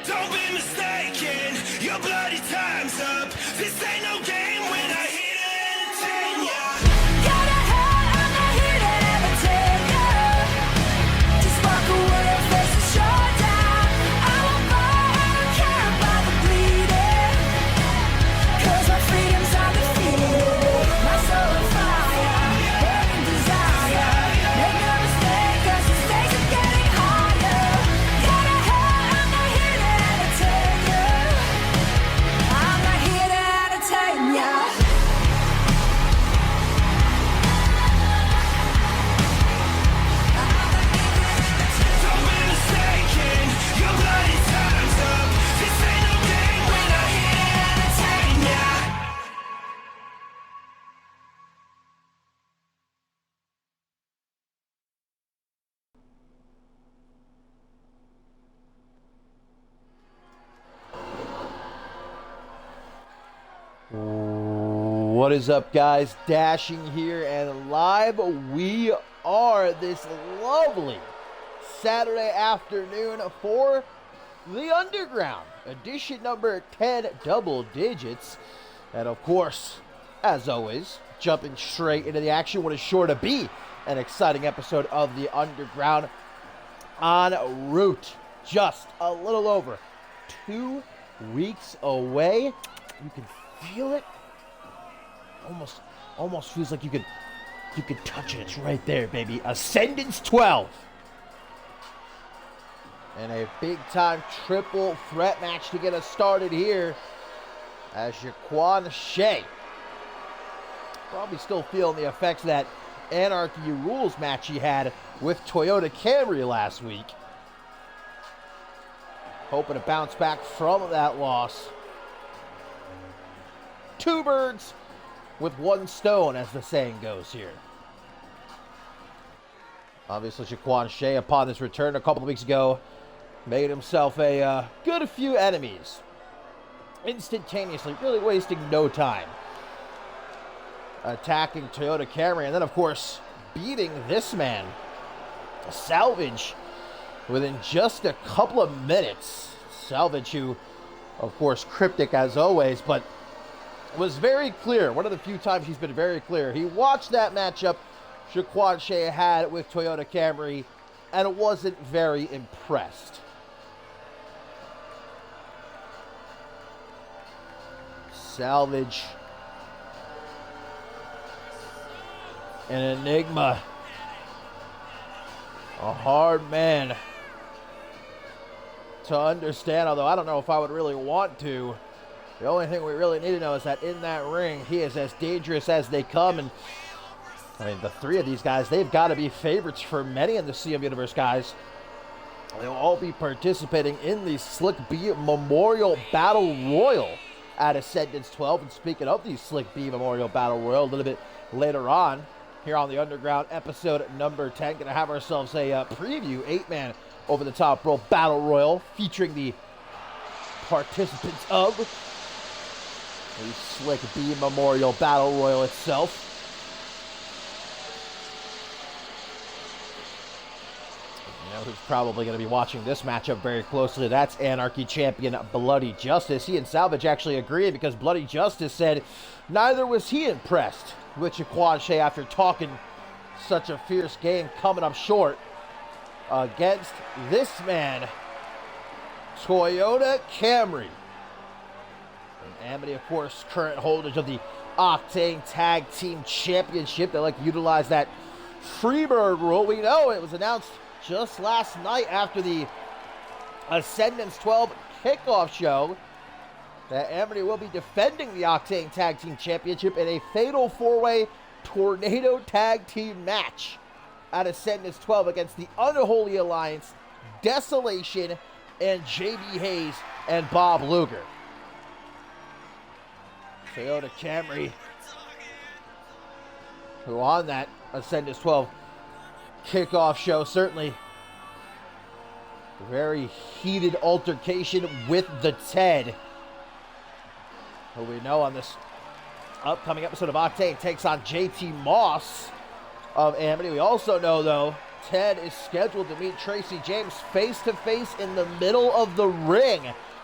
Don't be mistaken, your bloody time's up. This ain't no game when I hit it entertain ya. Gotta hell, I'm not here to entertain ya. Just walk away and face the showdown. I won't fight, I don't care about the bleeding. Cause my freedom's undefeated. My soul on fire, burning desire. Make no mistake, cause the stakes are getting higher. Gotta hell, I'm not here to entertain ya. I'm not here to entertain ya. Don't be mistaken, your bloody time's up. This ain't no game when I hit it entertain ya. What is up, guys? Dashing here and live we are this lovely Saturday afternoon for The Underground, edition number 10, double digits. And of course, as always, jumping straight into the action, what is sure to be an exciting episode of The Underground en route. Just a little over 2 weeks away. You can feel it. Almost feels like you could touch it. It's right there, baby. Ascendance 12. And a big-time triple threat match to get us started here. As Jaquan Shea, probably still feeling the effects of that Anarchy Rules match he had with Toyota Camry last week. Hoping to bounce back from that loss. 2 birds with 1 stone, as the saying goes here. Obviously, Jaquan Shea, upon his return a couple of weeks ago, made himself a good few enemies. Instantaneously, really wasting no time. Attacking Toyota Camry, and then, of course, beating this man, Salvage, within just a couple of minutes. Salvage, who, of course, cryptic as always, but was very clear. One of the few times he's been very clear. He watched that matchup Shaquan Shea had with Toyota Camry and wasn't very impressed. Salvage, an enigma, a hard man to understand, although I don't know if I would really want to. The only thing we really need to know is that in that ring, he is as dangerous as they come. And I mean, the three of these guys, they've got to be favorites for many in the CM Universe, guys. They'll all be participating in the Slick B Memorial Battle Royal at Ascendance 12. And speaking of the Slick B Memorial Battle Royal, a little bit later on here on the Underground, episode number 10, going to have ourselves a preview 8-man over-the-top rope battle royal featuring the participants of the Slick B Memorial Battle Royal itself. You know who's probably going to be watching this matchup very closely? That's Anarchy champion Bloody Justice. He and Salvage actually agreed, because Bloody Justice said neither was he impressed with Shaquan Shea after talking such a fierce game, coming up short against this man, Toyota Camry. And Amity, of course, current holders of the Octane Tag Team Championship. They like to utilize that Freebird rule. We know it was announced just last night after the Ascendance 12 kickoff show that Amity will be defending the Octane Tag Team Championship in a fatal 4-way tornado tag team match at Ascendance 12 against the Unholy Alliance, Desolation, and JB Hayes and Bob Luger. Toyota Camry, who on that Ascendance 12 kickoff show, certainly very heated altercation with the Ted, who we know on this upcoming episode of Octane takes on JT Moss of Amity. We also know, though, Ted is scheduled to meet Tracy James face-to-face in the middle of the ring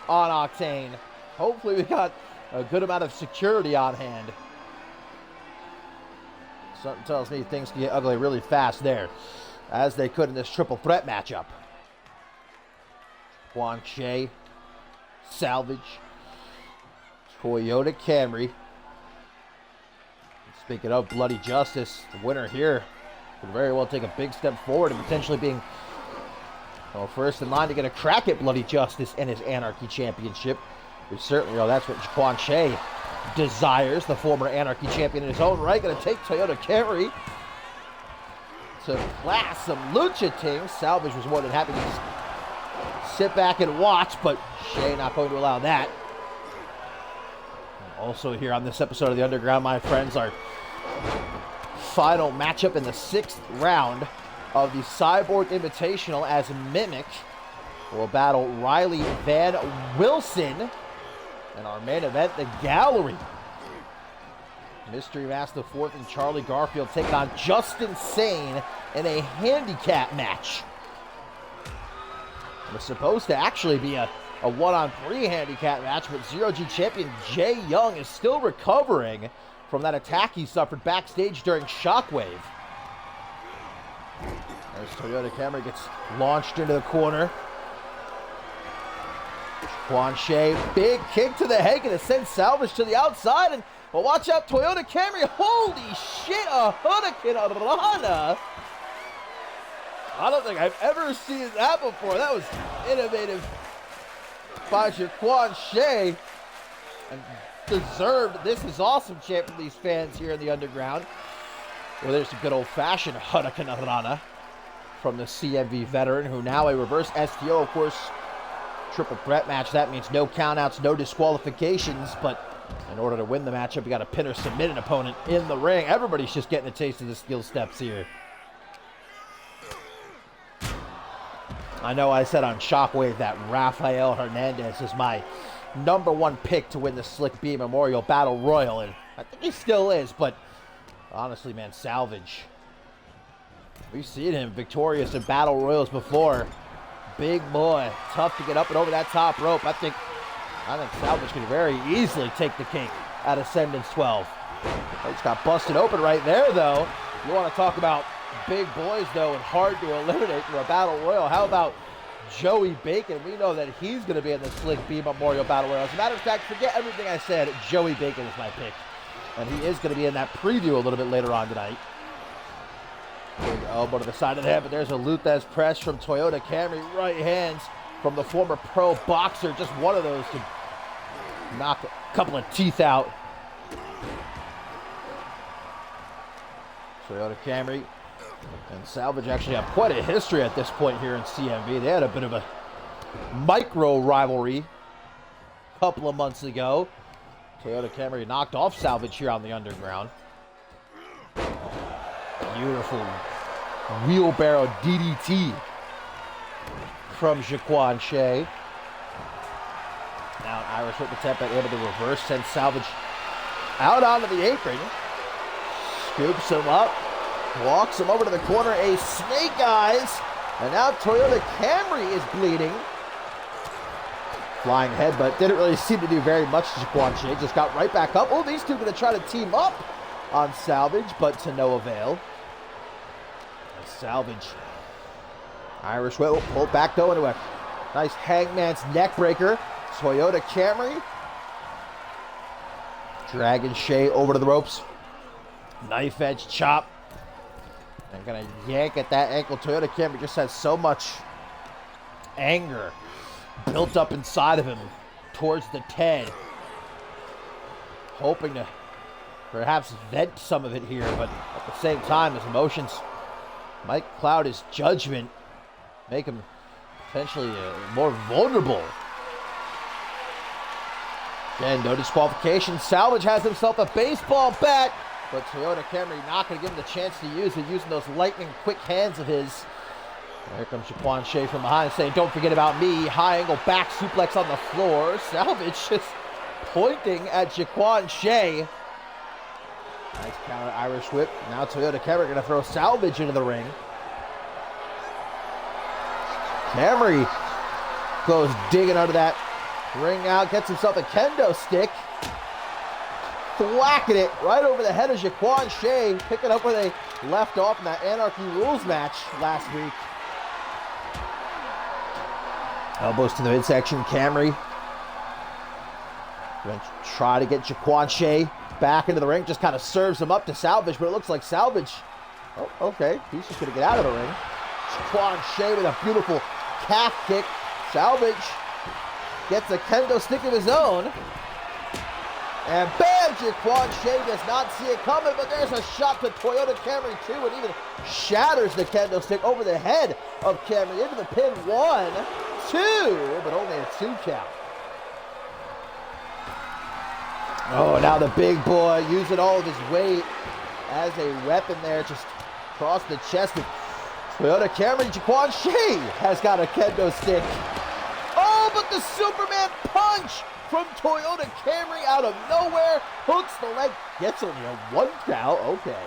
on Octane. Hopefully we got a good amount of security on hand. Something tells me things can get ugly really fast there, as they could in this triple threat matchup. Juan Shea, Salvage, Toyota Camry. Speaking of Bloody Justice, the winner here could very well take a big step forward and potentially being, well, first in line to get a crack at Bloody Justice and his Anarchy Championship. We certainly know that's what Juan Shea desires, the former Anarchy champion in his own right. Going to take Toyota Camry to class some lucha teams. Salvage was more than happy to sit back and watch, but Shea not going to allow that. And also here on this episode of The Underground, my friends, our final matchup in the 6th round of the Cyborg Invitational, as Mimic will battle Riley Van Wilson. And our main event, the Gallery, Mystery Mask the Fourth and Charlie Garfield take on Justin Sane in a handicap match. It was supposed to actually be a 1-on-3 handicap match, but Zero-G champion Jay Young is still recovering from that attack he suffered backstage during Shockwave. As Toyota Camry gets launched into the corner. Juan Shea, big kick to the head, going to send Salvage to the outside, and well, watch out, Toyota Camry, holy shit, a Hurricane Rana. I don't think I've ever seen that before. That was innovative by Juan Shea, and deserved. This is awesome chant from these fans here in the Underground. Well, there's a good old-fashioned Hurricane Rana from the CMV veteran, who now a reverse STO, of course. Triple threat match, that means no countouts, no disqualifications, but in order to win the matchup, you got to pin or submit an opponent in the ring. Everybody's just getting a taste of the skill steps here. I know I said on Shockwave that Rafael Hernandez is my #1 pick to win the Slick B Memorial Battle Royal, and I think he still is, but honestly, man, Salvage We've seen him victorious in battle royals before. Big boy, tough to get up and over that top rope. I think Salvage can very easily take the cake at Ascendance 12. He just got busted open right there, though. You want to talk about big boys, though, and hard to eliminate through a battle royal. How about Joey Bacon? We know that he's going to be in the Slick B Memorial Battle Royal. As a matter of fact, forget everything I said. Joey Bacon is my pick. And he is going to be in that preview a little bit later on tonight. Big elbow to the side of the head, but there's a Luthez press from Toyota Camry. Right hands from the former pro boxer. Just one of those to knock a couple of teeth out. Toyota Camry and Salvage actually have quite a history at this point here in CMV. They had a bit of a micro rivalry a couple of months ago. Toyota Camry knocked off Salvage here on the Underground. Beautiful wheelbarrow DDT from Jaquan Shea. Now an Irish whip attempt, but able to reverse, send Salvage out onto the apron. Scoops him up, walks him over to the corner, a snake eyes, and now Toyota Camry is bleeding. Flying head, but didn't really seem to do very much to Jaquan Shea. Just got right back up. Oh, these two going to try to team up on Salvage, but to no avail. Salvage. Irish whip, pulled back though into a nice hangman's neck breaker. Toyota Camry. Dragging Shea over to the ropes. Knife edge chop. And gonna yank at that ankle. Toyota Camry just has so much anger built up inside of him towards the Ted. Hoping to perhaps vent some of it here, but at the same time, his emotions might cloud his judgment, make him potentially more vulnerable. Again, no disqualification. Salvage has himself a baseball bat, but Toyota Camry not going to give him the chance to use it, using those lightning quick hands of his. There comes Jaquan Shea from behind saying, "Don't forget about me." High angle back suplex on the floor. Salvage just pointing at Jaquan Shea. Nice counter Irish whip. Now Toyota Camry going to throw Salvage into the ring. Camry goes digging under that ring out, gets himself a kendo stick. Thwacking it right over the head of Jaquan Shea, picking up where they left off in that Anarchy Rules match last week. Elbows to the midsection. Camry going to try to get Jaquan Shea back into the ring. Just kind of serves him up to Salvage, but it looks like Salvage, oh, okay, he's just going to get out of the ring. Jaquan Shea with a beautiful calf kick. Salvage gets a kendo stick of his own. And bam! Jaquan Shea does not see it coming, but there's a shot to Toyota Camry too, and even shatters the kendo stick over the head of Camry into the pin. 1, 2, but only a 2 count. Oh, now the big boy using all of his weight as a weapon there, just across the chest of Toyota Camry. Jaquan Shea has got a kendo stick. Oh, but the Superman punch from Toyota Camry out of nowhere. Hooks the leg, gets only a 1 count. Okay.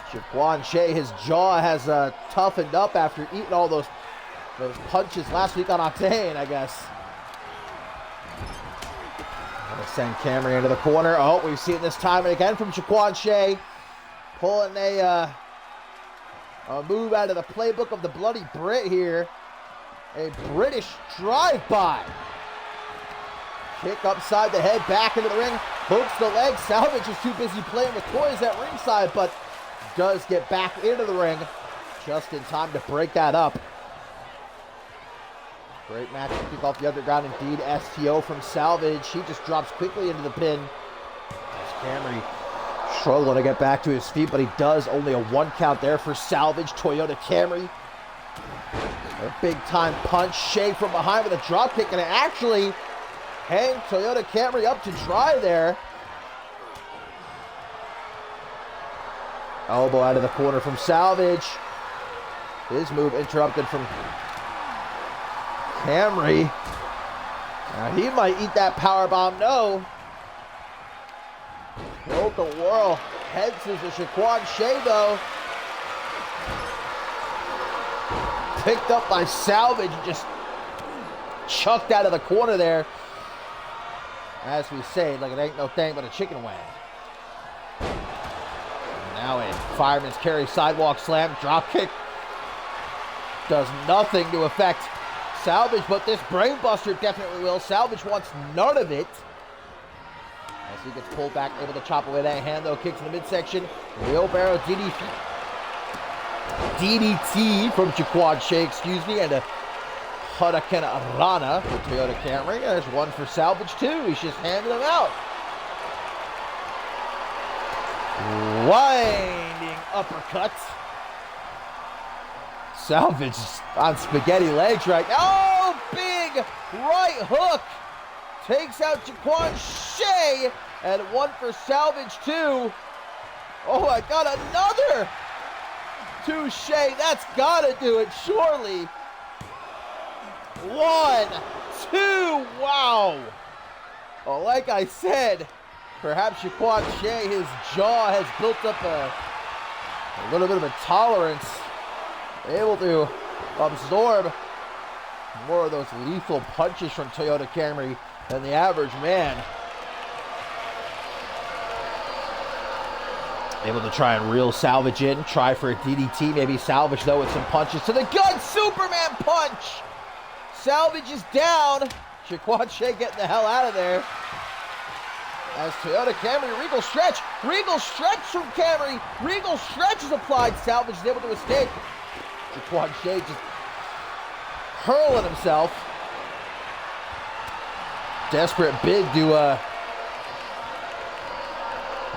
Jaquan Shea, his jaw has toughened up after eating all those punches last week on Octane, I guess. Gonna send Camry into the corner. Oh, we've seen this time and again from Jaquan Shea. Pulling a move out of the playbook of the Bloody Brit here. A British drive-by. Kick upside the head, back into the ring. Hooks the leg. Salvage is too busy playing with toys at ringside, but does get back into the ring just in time to break that up. Great match to kick off the Underground indeed. STO from Salvage. He just drops quickly into the pin. As Camry struggling to get back to his feet, but he does. Only a 1 count there for Salvage. Toyota Camry. A big time punch. Shea from behind with a drop kick, and it actually hang Toyota Camry up to dry there. Elbow out of the corner from Salvage. His move interrupted from Camry. Now he might eat that powerbomb. No. Broke the whirl. Head scissors Jaquan Shea though. picked up by Salvage, just chucked out of the corner there. As we say, like it ain't no thing but a chicken wing. Now a fireman's carry sidewalk slam, drop kick. Does nothing to affect Salvage, but this brainbuster definitely will. Salvage wants none of it. As he gets pulled back, able to chop away that hand, though. Kicks in the midsection. Wheelbarrow DDT from Jaquan Shea, excuse me, and a Hurricane Rana for Toyota Camry. There's one for Salvage, too. He's just handing them out. Winding uppercut. Salvage on spaghetti legs right now. Oh, big right hook. Takes out Jaquan Shea, and one for Salvage, too. Oh, I got another to Shea. That's got to do it, surely. 1, 2, wow. Well, like I said, perhaps Jaquan Shea, his jaw has built up a little bit of a tolerance, able to absorb more of those lethal punches from Toyota Camry than the average man. Able to try and reel Salvage in, try for a DDT, maybe Salvage though with some punches to the gut, Superman punch! Salvage is down. Jaquan Shea getting the hell out of there. As Toyota Camry, Regal stretch from Camry, Regal stretch is applied, Salvage is able to escape. Jaquan Shea just hurling himself. Desperate bid to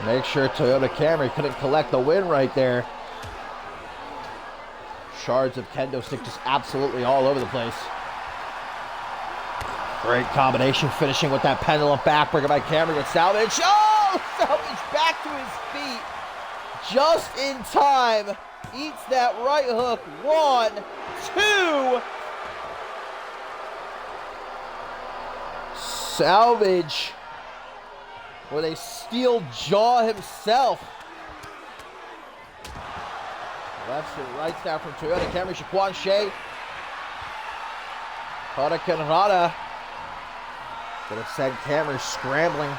make sure Toyota Camry couldn't collect the win right there. Shards of kendo stick just absolutely all over the place. Great combination, finishing with that pendulum backbreaker by Camry with Salvage. Oh! Salvage back to his feet. Just in time. Eats that right hook. 1, 2. Salvage with a steel jaw himself. Lefts and rights now from Toyota Camry. Jaquan Shea. Hurricane Rana. Gonna send Camry scrambling.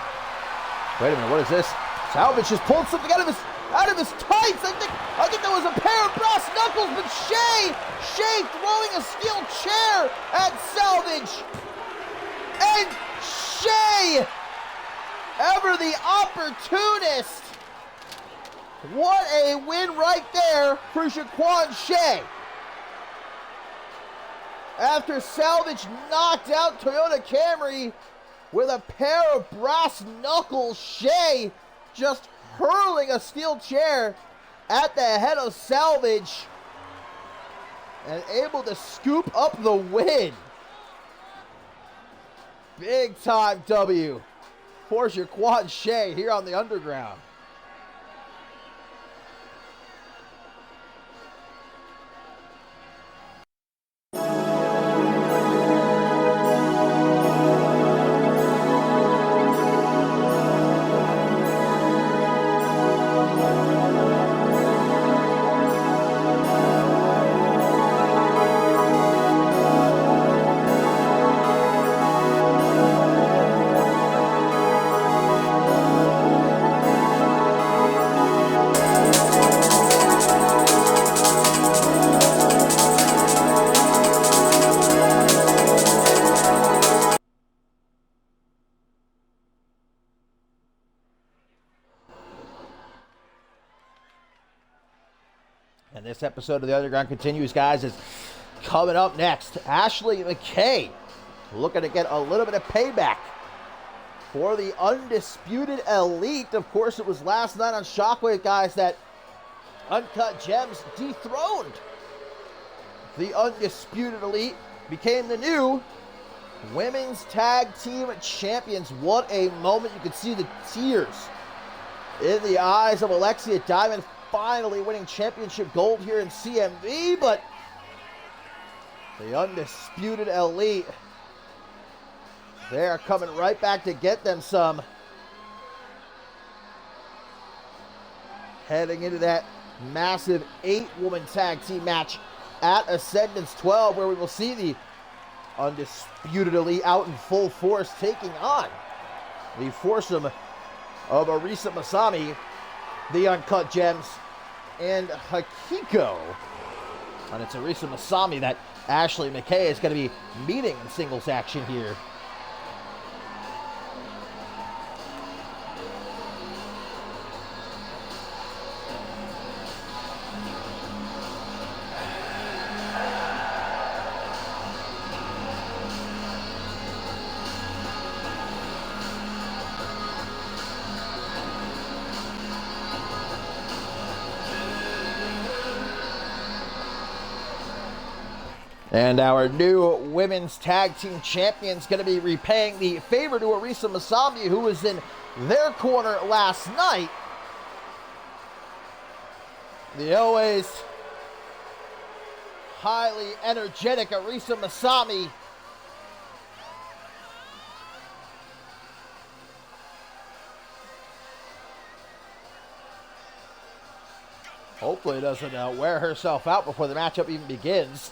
Wait a minute, what is this? Salvage just pulled something out of his tights. I think that was a pair of brass knuckles, but Shea throwing a steel chair at Salvage. And Shea, ever the opportunist. What a win right there for Jaquan Shea. After Salvage knocked out Toyota Camry with a pair of brass knuckles, Shea just hurling a steel chair at the head of Salvage and able to scoop up the win. Big time W for Jaquan Shea here on the Underground. And this episode of The Underground continues, guys. Is coming up next. Ashley McKay looking to get a little bit of payback for the Undisputed Elite. Of course, it was last night on Shockwave, guys, that Uncut Gems dethroned the Undisputed Elite, became the new Women's Tag Team Champions. What a moment. You could see the tears in the eyes of Alexia Diamond, finally winning championship gold here in CMV, but the Undisputed Elite, they are coming right back to get them some. Heading into that massive 8-woman tag team match at Ascendance 12, where we will see the Undisputed Elite out in full force, taking on the foursome of Arisa Masami, the Uncut Gems, and Hakiko. And it's Arisa Masami that Ashley McKay is going to be meeting in singles action here. And our new women's tag team champions going to be repaying the favor to Arisa Masami, who was in their corner last night. The always highly energetic Arisa Masami hopefully doesn't wear herself out before the matchup even begins.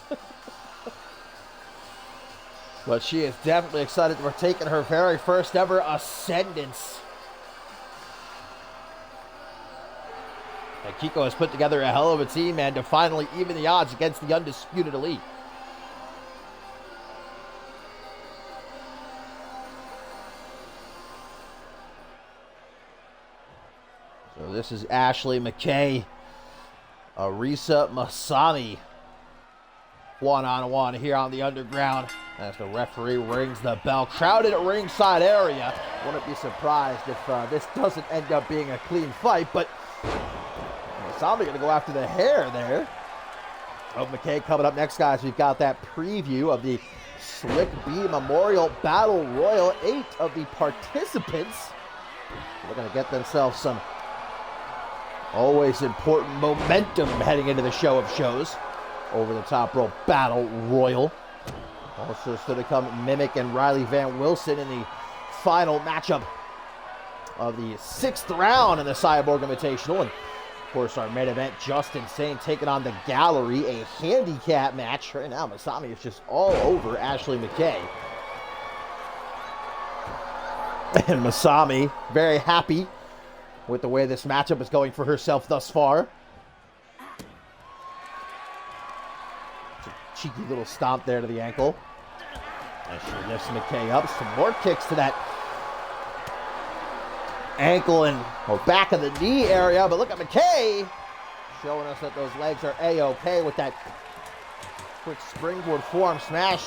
But she is definitely excited to partake in her very first ever Ascendance. Kiko has put together a hell of a team, man, to finally even the odds against the Undisputed Elite. So this is Ashley McKay, Arisa Masami, one-on-one here on the Underground as the referee rings the bell. Crowded at ringside area. Wouldn't be surprised if this doesn't end up being a clean fight, but Masami going to go after the hair there of McKay. Coming up next, guys, we've got that preview of the Slick B Memorial Battle Royal. 8 of the participants are going to get themselves some always important momentum heading into the show of shows. Over the top rope Battle Royal. Also still to come Mimic and Riley Van Wilson in the final matchup of the 6th round in the Cyborg Invitational. And of course our main event, Justin Sane taking on the Gallery, a handicap match. Right now Masami is just all over Ashley McKay. And Masami very happy with the way this matchup is going for herself thus far. Cheeky little stomp there to the ankle. And she lifts McKay up. Some more kicks to that ankle and back of the knee area. But look at McKay showing us that those legs are A-OK with that quick springboard forearm smash.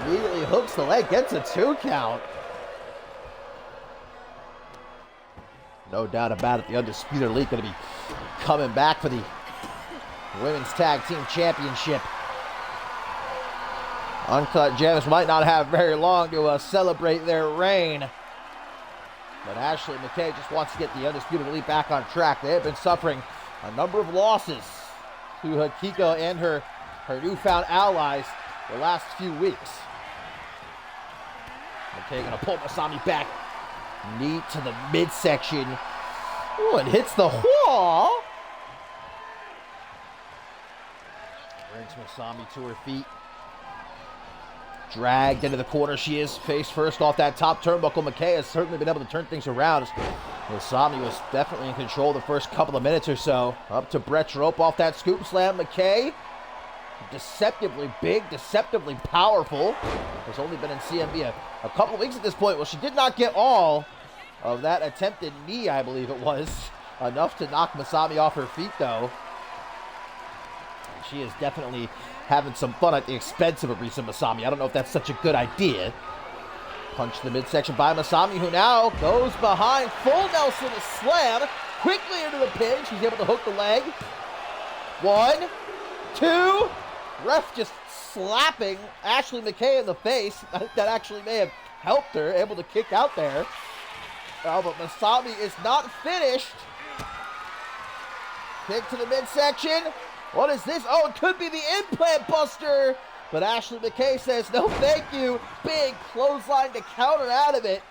Immediately hooks the leg, gets a 2 count. No doubt about it, the Undisputed Elite going to be coming back for the Women's Tag Team Championship. Uncut Gems might not have very long to celebrate their reign. But Ashley McKay just wants to get the Undisputed Elite back on track. They have been suffering a number of losses to Hakiko and her newfound allies the last few weeks. McKay going to pull Masami back. Knee to the midsection. Oh, it hits the wall. Brings Masami to her feet. Dragged into the corner she is, face first off that top turnbuckle. McKay has certainly been able to turn things around. Masami was definitely in control the first couple of minutes or so. Up to Brett's rope off that scoop slam. McKay, deceptively big, deceptively powerful. Has only been in CMV a couple of weeks at this point. Well, she did not get all of that attempted knee, I believe it was. Enough to knock Masami off her feet, though. And she is definitely having some fun at the expense of Arisa Masami. I don't know if that's such a good idea. Punch to the midsection by Masami, who now goes behind. Full Nelson slam. Quickly into the pin. She's able to hook the leg. 1, 2. Ref just slapping Ashley McKay in the face. I think that actually may have helped her. Able to kick out there. Oh, but Masami is not finished. Kick to the midsection. What is this? Oh, it could be the implant buster. But Ashley McKay says, no thank you. Big clothesline to counter out of it.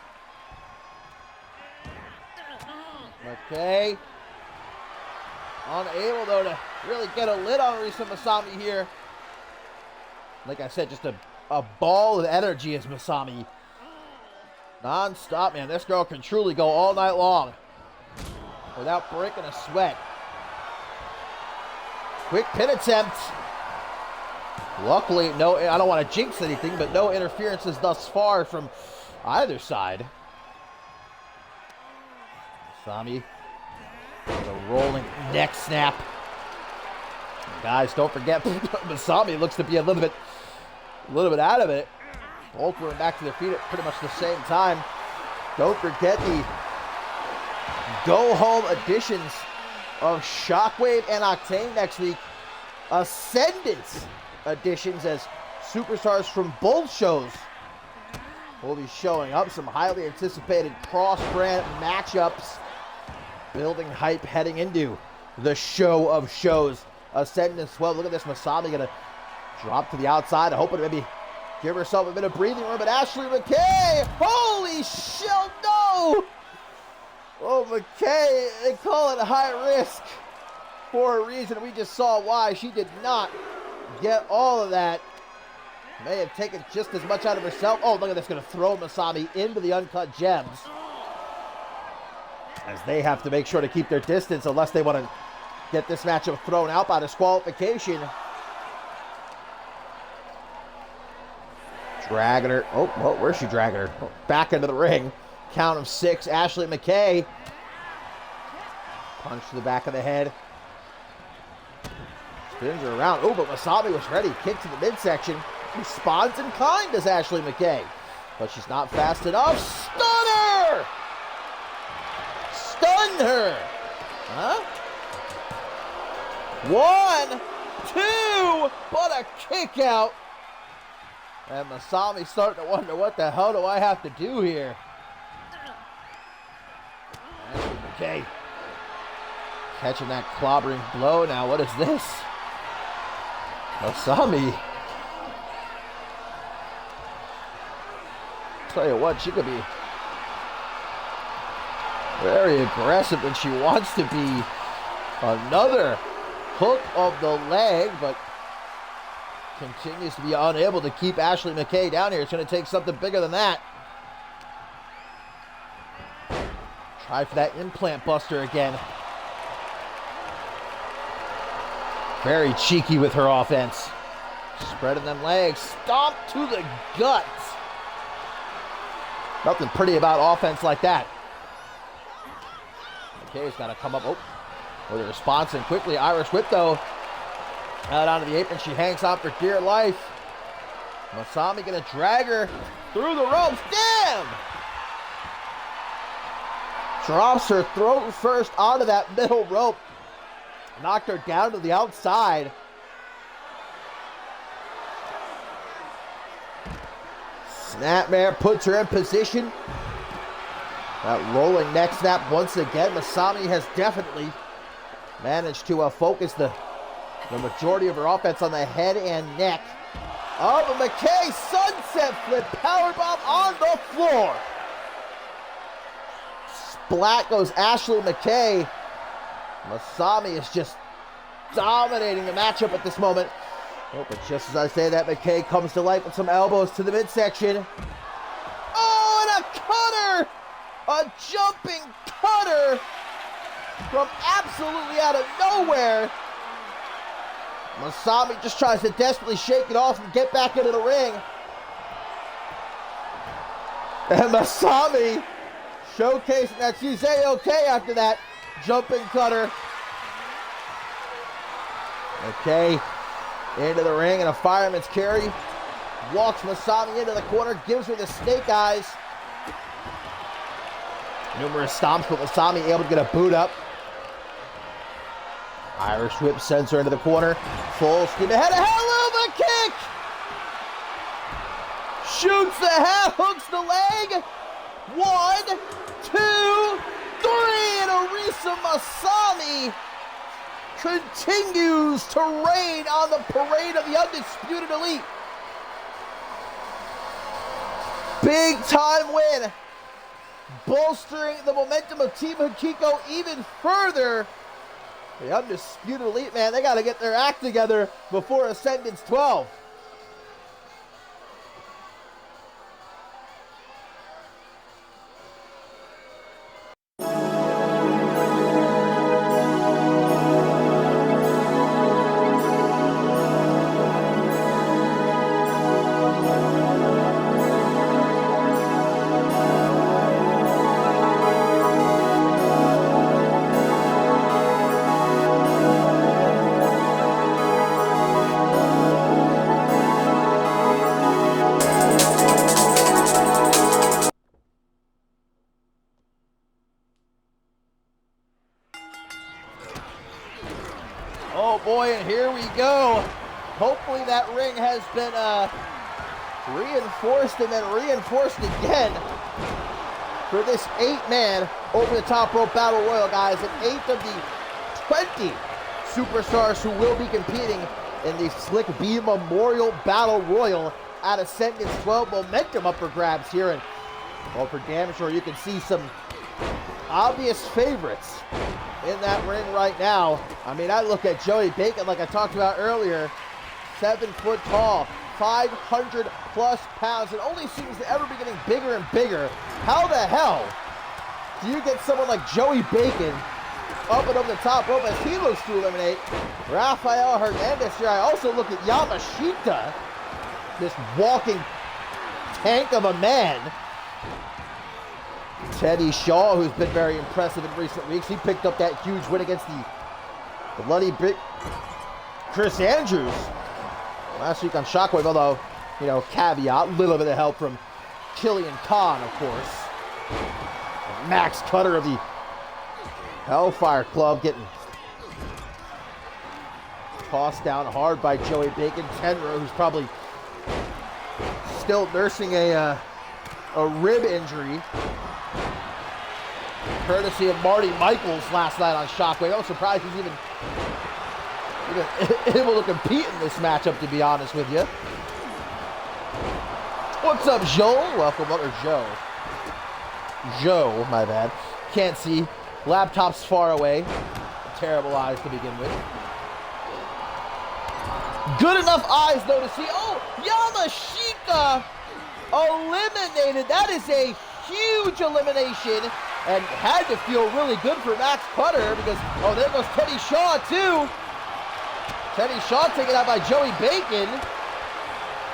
McKay unable, though, to really get a lid on Arisa Masami here. Like I said, just a ball of energy is Masami. Non-stop, man. This girl can truly go all night long without breaking a sweat. Quick pin attempt. Luckily, no, I don't want to jinx anything, but no interferences thus far from either side. Masami, the rolling neck snap. Guys, don't forget, Masami looks to be a little bit out of it. Both were back to their feet at pretty much the same time. Don't forget the go-home editions of Shockwave and Octane next week. Ascendance editions as superstars from both shows will be showing up. Some highly anticipated cross-brand matchups. Building hype heading into the show of shows. Ascendance 12. Look at this. Masami going to drop to the outside. Hoping to maybe give herself a bit of breathing room. But Ashley McKay. Holy shit, no! Oh, McKay, they call it high risk for a reason. We just saw why. She did not get all of that. May have taken just as much out of herself. Oh, look at this. Going to throw Masami into the Uncut Gems. As they have to make sure to keep their distance unless they want to get this matchup thrown out by disqualification. Dragging her. Oh, where's she dragging her? Oh, back into the ring. Count of 6. Ashley McKay. Punch to the back of the head. Spins her around. Oh, but Masami was ready. Kick to the midsection. Responds in kind, does Ashley McKay. But she's not fast enough. Stunner! Stun her! Huh? 1, 2, but a kick out. And Masami's starting to wonder, what the hell do I have to do here? Ashley McKay catching that clobbering blow. Now, what is this? Masami. Tell you what, she could be very aggressive when she wants to be. Another hook of the leg, but continues to be unable to keep Ashley McKay down here. It's going to take something bigger than that. Try for that implant buster again. Very cheeky with her offense. Spreading them legs. Stomp to the gut. Nothing pretty about offense like that. McKay's got to come up with a response, and quickly Irish whip though. Out onto the apron, she hangs on for dear life. Masami gonna drag her through the ropes. Damn! Drops her throat first onto that middle rope. Knocked her down to the outside. Snapmare puts her in position. That rolling neck snap once again. Masami has definitely managed to focus the majority of her offense on the head and neck. Oh, but McKay sunset flip, powerbomb on the floor. Splat goes Ashley McKay. Masami is just dominating the matchup at this moment. Oh, but just as I say that, McKay comes to life with some elbows to the midsection. Oh, and a cutter! A jumping cutter from absolutely out of nowhere. Masami just tries to desperately shake it off and get back into the ring. And Masami showcasing that she's A-okay after that jumping cutter. Okay, into the ring and a fireman's carry. Walks Masami into the corner, gives her the snake eyes. Numerous stomps, but Masami able to get a boot up. Irish whip sends her into the corner. Full steam ahead. A hell of a kick! Shoots the half, hooks the leg. 1, 2, 3, and Arisa Masami continues to reign on the parade of the Undisputed Elite. Big time win, bolstering the momentum of Team Hikiko even further. The Undisputed Elite, man, they got to get their act together before Ascendance 12. here we go. Hopefully that ring has been reinforced and then reinforced again for this 8-man over-the-top rope battle royal, guys. An 8th of the 20 superstars who will be competing in the Slick B Memorial Battle Royal at Ascendance 12. Momentum up for grabs here, and well, for damn sure you can see some obvious favorites in that ring right now. I mean, I look at Joey Bacon, like I talked about earlier, 7 foot tall, 500 plus pounds, and only seems to ever be getting bigger and bigger. How the hell do you get someone like Joey Bacon up and over the top rope as he looks to eliminate Rafael Hernandez here? I also look at Yamashita, this walking tank of a man. Teddy Shaw, who's been very impressive in recent weeks, he picked up that huge win against the bloody big Chris Andrews last week on Shockwave, although, you know, caveat, a little bit of help from Killian Khan, of course. Max Cutter of the Hellfire Club getting tossed down hard by Joey Bacon. Tenra, who's probably still nursing a rib injury, courtesy of Marty Michaels last night on Shockwave. I was surprised he's even able to compete in this matchup, to be honest with you. What's up, Joe? Welcome, or Joe. Joe, my bad. Can't see. Laptop's far away. Terrible eyes to begin with. Good enough eyes, though, to see. Oh, Yamashita eliminated. That is a huge elimination, and had to feel really good for Max Cutter because, oh, there goes Teddy Shaw, too. Teddy Shaw taken out by Joey Bacon.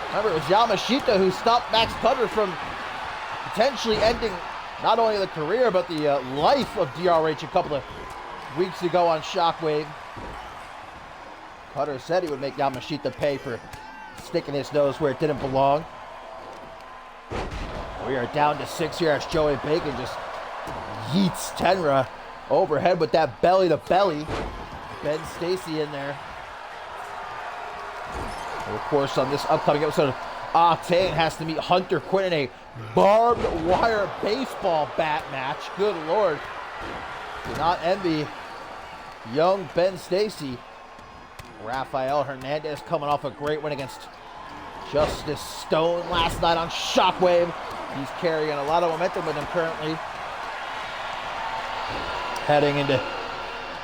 Remember, it was Yamashita who stopped Max Cutter from potentially ending not only the career, but the life of DRH a couple of weeks ago on Shockwave. Cutter said he would make Yamashita pay for sticking his nose where it didn't belong. We are down to 6 here as Joey Bacon just yeets Tenra overhead with that belly-to-belly. Ben Stacy in there. And of course, on this upcoming episode of Octane has to meet Hunter Quinn in a barbed wire baseball bat match. Good Lord. Do not envy young Ben Stacy. Rafael Hernandez coming off a great win against Justice Stone last night on Shockwave. He's carrying a lot of momentum with him currently. Heading into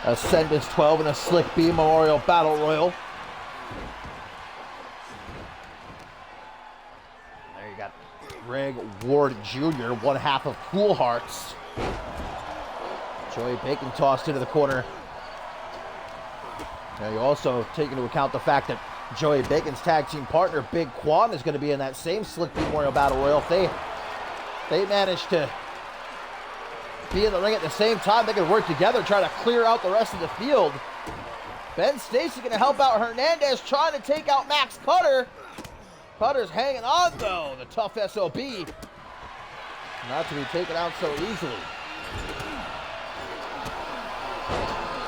Ascendance 12 in a Slick B Memorial Battle Royal. There you got Greg Ward Jr., one half of Cool Hearts. Joey Bacon tossed into the corner. Now you also take into account the fact that Joey Bacon's tag team partner, Big Quan, is going to be in that same Slick B Memorial Battle Royal. If they manage to be in the ring at the same time, they can work together, try to clear out the rest of the field. Ben Stacy going to help out Hernandez, trying to take out Max Cutter. Cutter's hanging on, though. The tough SOB. Not to be taken out so easily.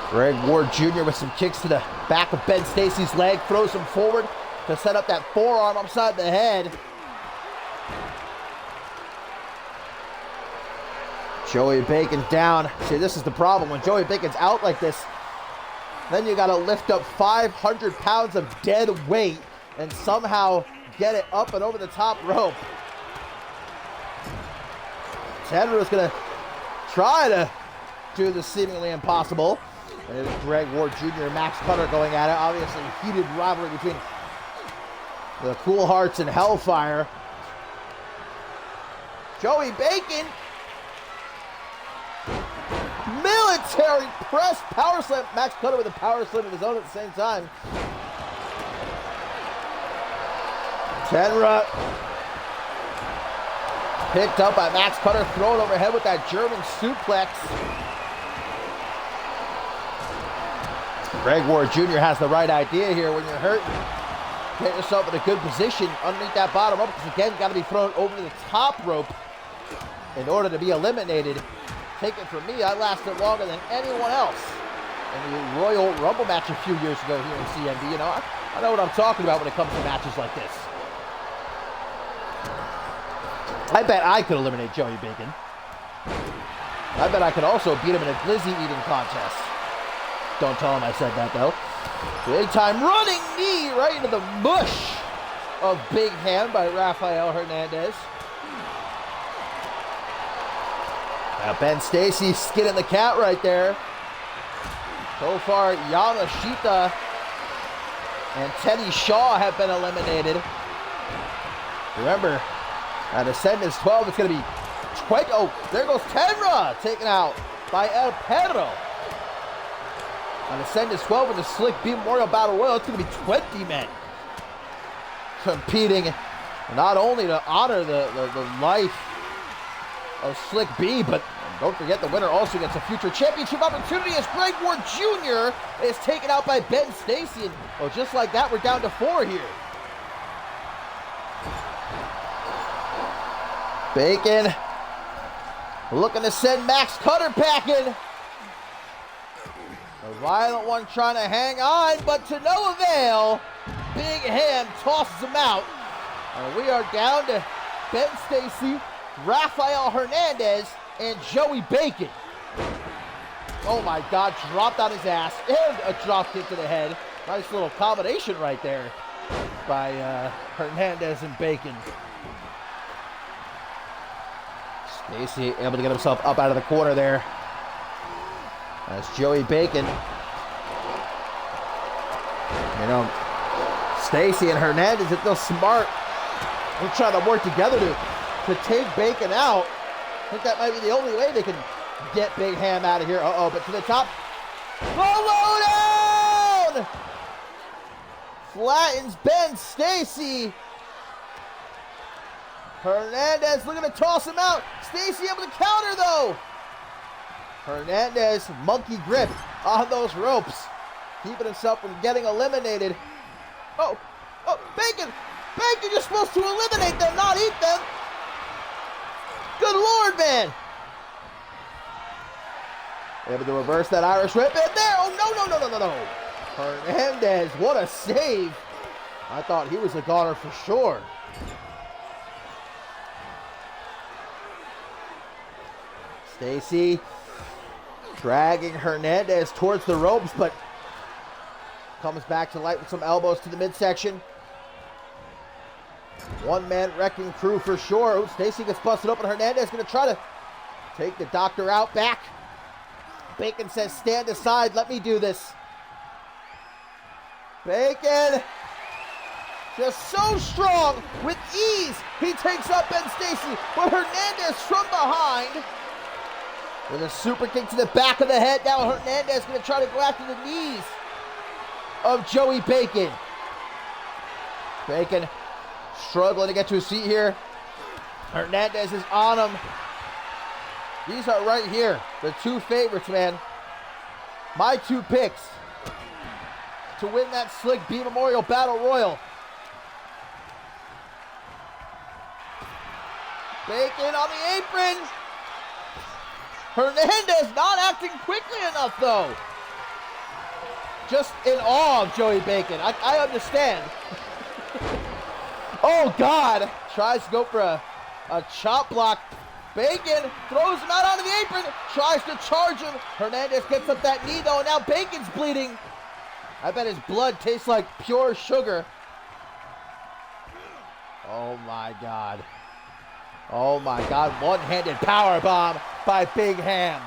Greg Ward Jr. with some kicks to the back of Ben Stacy's leg, throws him forward to set up that forearm upside the head. Joey Bacon down. See, this is the problem. When Joey Bacon's out like this, then you got to lift up 500 pounds of dead weight and somehow get it up and over the top rope. Tenra is going to try to do the seemingly impossible. And Greg Ward Jr. and Max Cutter going at it. Obviously, heated rivalry between the Cool Hearts and Hellfire. Joey Bacon. Military press power slam. Max Cutter with a power slam of his own at the same time. Tenra picked up by Max Cutter, thrown overhead with that German suplex. Greg Ward Jr. has the right idea here. When you're hurt, get yourself in a good position underneath that bottom rope, because again, got to be thrown over to the top rope in order to be eliminated. Take it from me, I lasted longer than anyone else in the Royal Rumble match a few years ago here in CMV. You know, I know what I'm talking about when it comes to matches like this. I bet I could eliminate Joey Bacon. I bet I could also beat him in a glizzy eating contest. Don't tell him I said that, though. Big time running knee right into the mush of Big Ham by Rafael Hernandez. Now Ben Stacy skinning the cat right there. So far, Yamashita and Teddy Shaw have been eliminated. Remember, at Ascendance 12, it's going to be 20. Oh, there goes Tenra, taken out by El Perro. On Ascendance 12 with the Slick B Memorial Battle Royal, it's going to be 20 men competing not only to honor the life of Slick B, but don't forget the winner also gets a future championship opportunity as Greg Ward Jr. is taken out by Ben Stacy. And well, just like that, we're down to 4 here. Bacon looking to send Max Cutter packing. A violent one trying to hang on, but to no avail. Big Ham tosses him out. And we are down to Ben Stacy, Rafael Hernandez, and Joey Bacon. Oh my God, dropped on his ass and a drop kick to the head. Nice little combination right there by Hernandez and Bacon. Stacy able to get himself up out of the corner there. That's Joey Bacon. You know, Stacy and Hernandez, if they're smart, they're trying to work together to take Bacon out. I think that might be the only way they can get Big Ham out of here. Uh-oh, but to the top. Follow down! Flattens Ben Stacy. Hernandez looking to toss him out. Stacy able to counter, though. Hernandez, monkey grip on those ropes, keeping himself from getting eliminated. Oh, Bacon! Bacon, you're supposed to eliminate them, not eat them. Good Lord, man. Able to reverse that Irish whip in there. Oh, no. Hernandez, what a save. I thought he was a goner for sure. Stacy dragging Hernandez towards the ropes, but comes back to light with some elbows to the midsection. One-man wrecking crew for sure. Ooh, Stacy gets busted open. Hernandez going to try to take the doctor out back. Bacon says, stand aside. Let me do this. Bacon, just so strong with ease. He takes up Ben Stacy, but Hernandez from behind with a super kick to the back of the head. Now Hernandez going to try to go after the knees of Joey Bacon. Bacon struggling to get to his feet here. Hernandez is on him. These are right here, the two favorites, man. My two picks to win that Slick B Memorial Battle Royal. Bacon on the apron. Hernandez not acting quickly enough, though. Just in awe of Joey Bacon. I understand. Oh, God. Tries to go for a chop block. Bacon throws him out onto the apron. Tries to charge him. Hernandez gets up that knee, though. Now Bacon's bleeding. I bet his blood tastes like pure sugar. Oh, my God. Oh, my God. One-handed power bomb by Big Ham.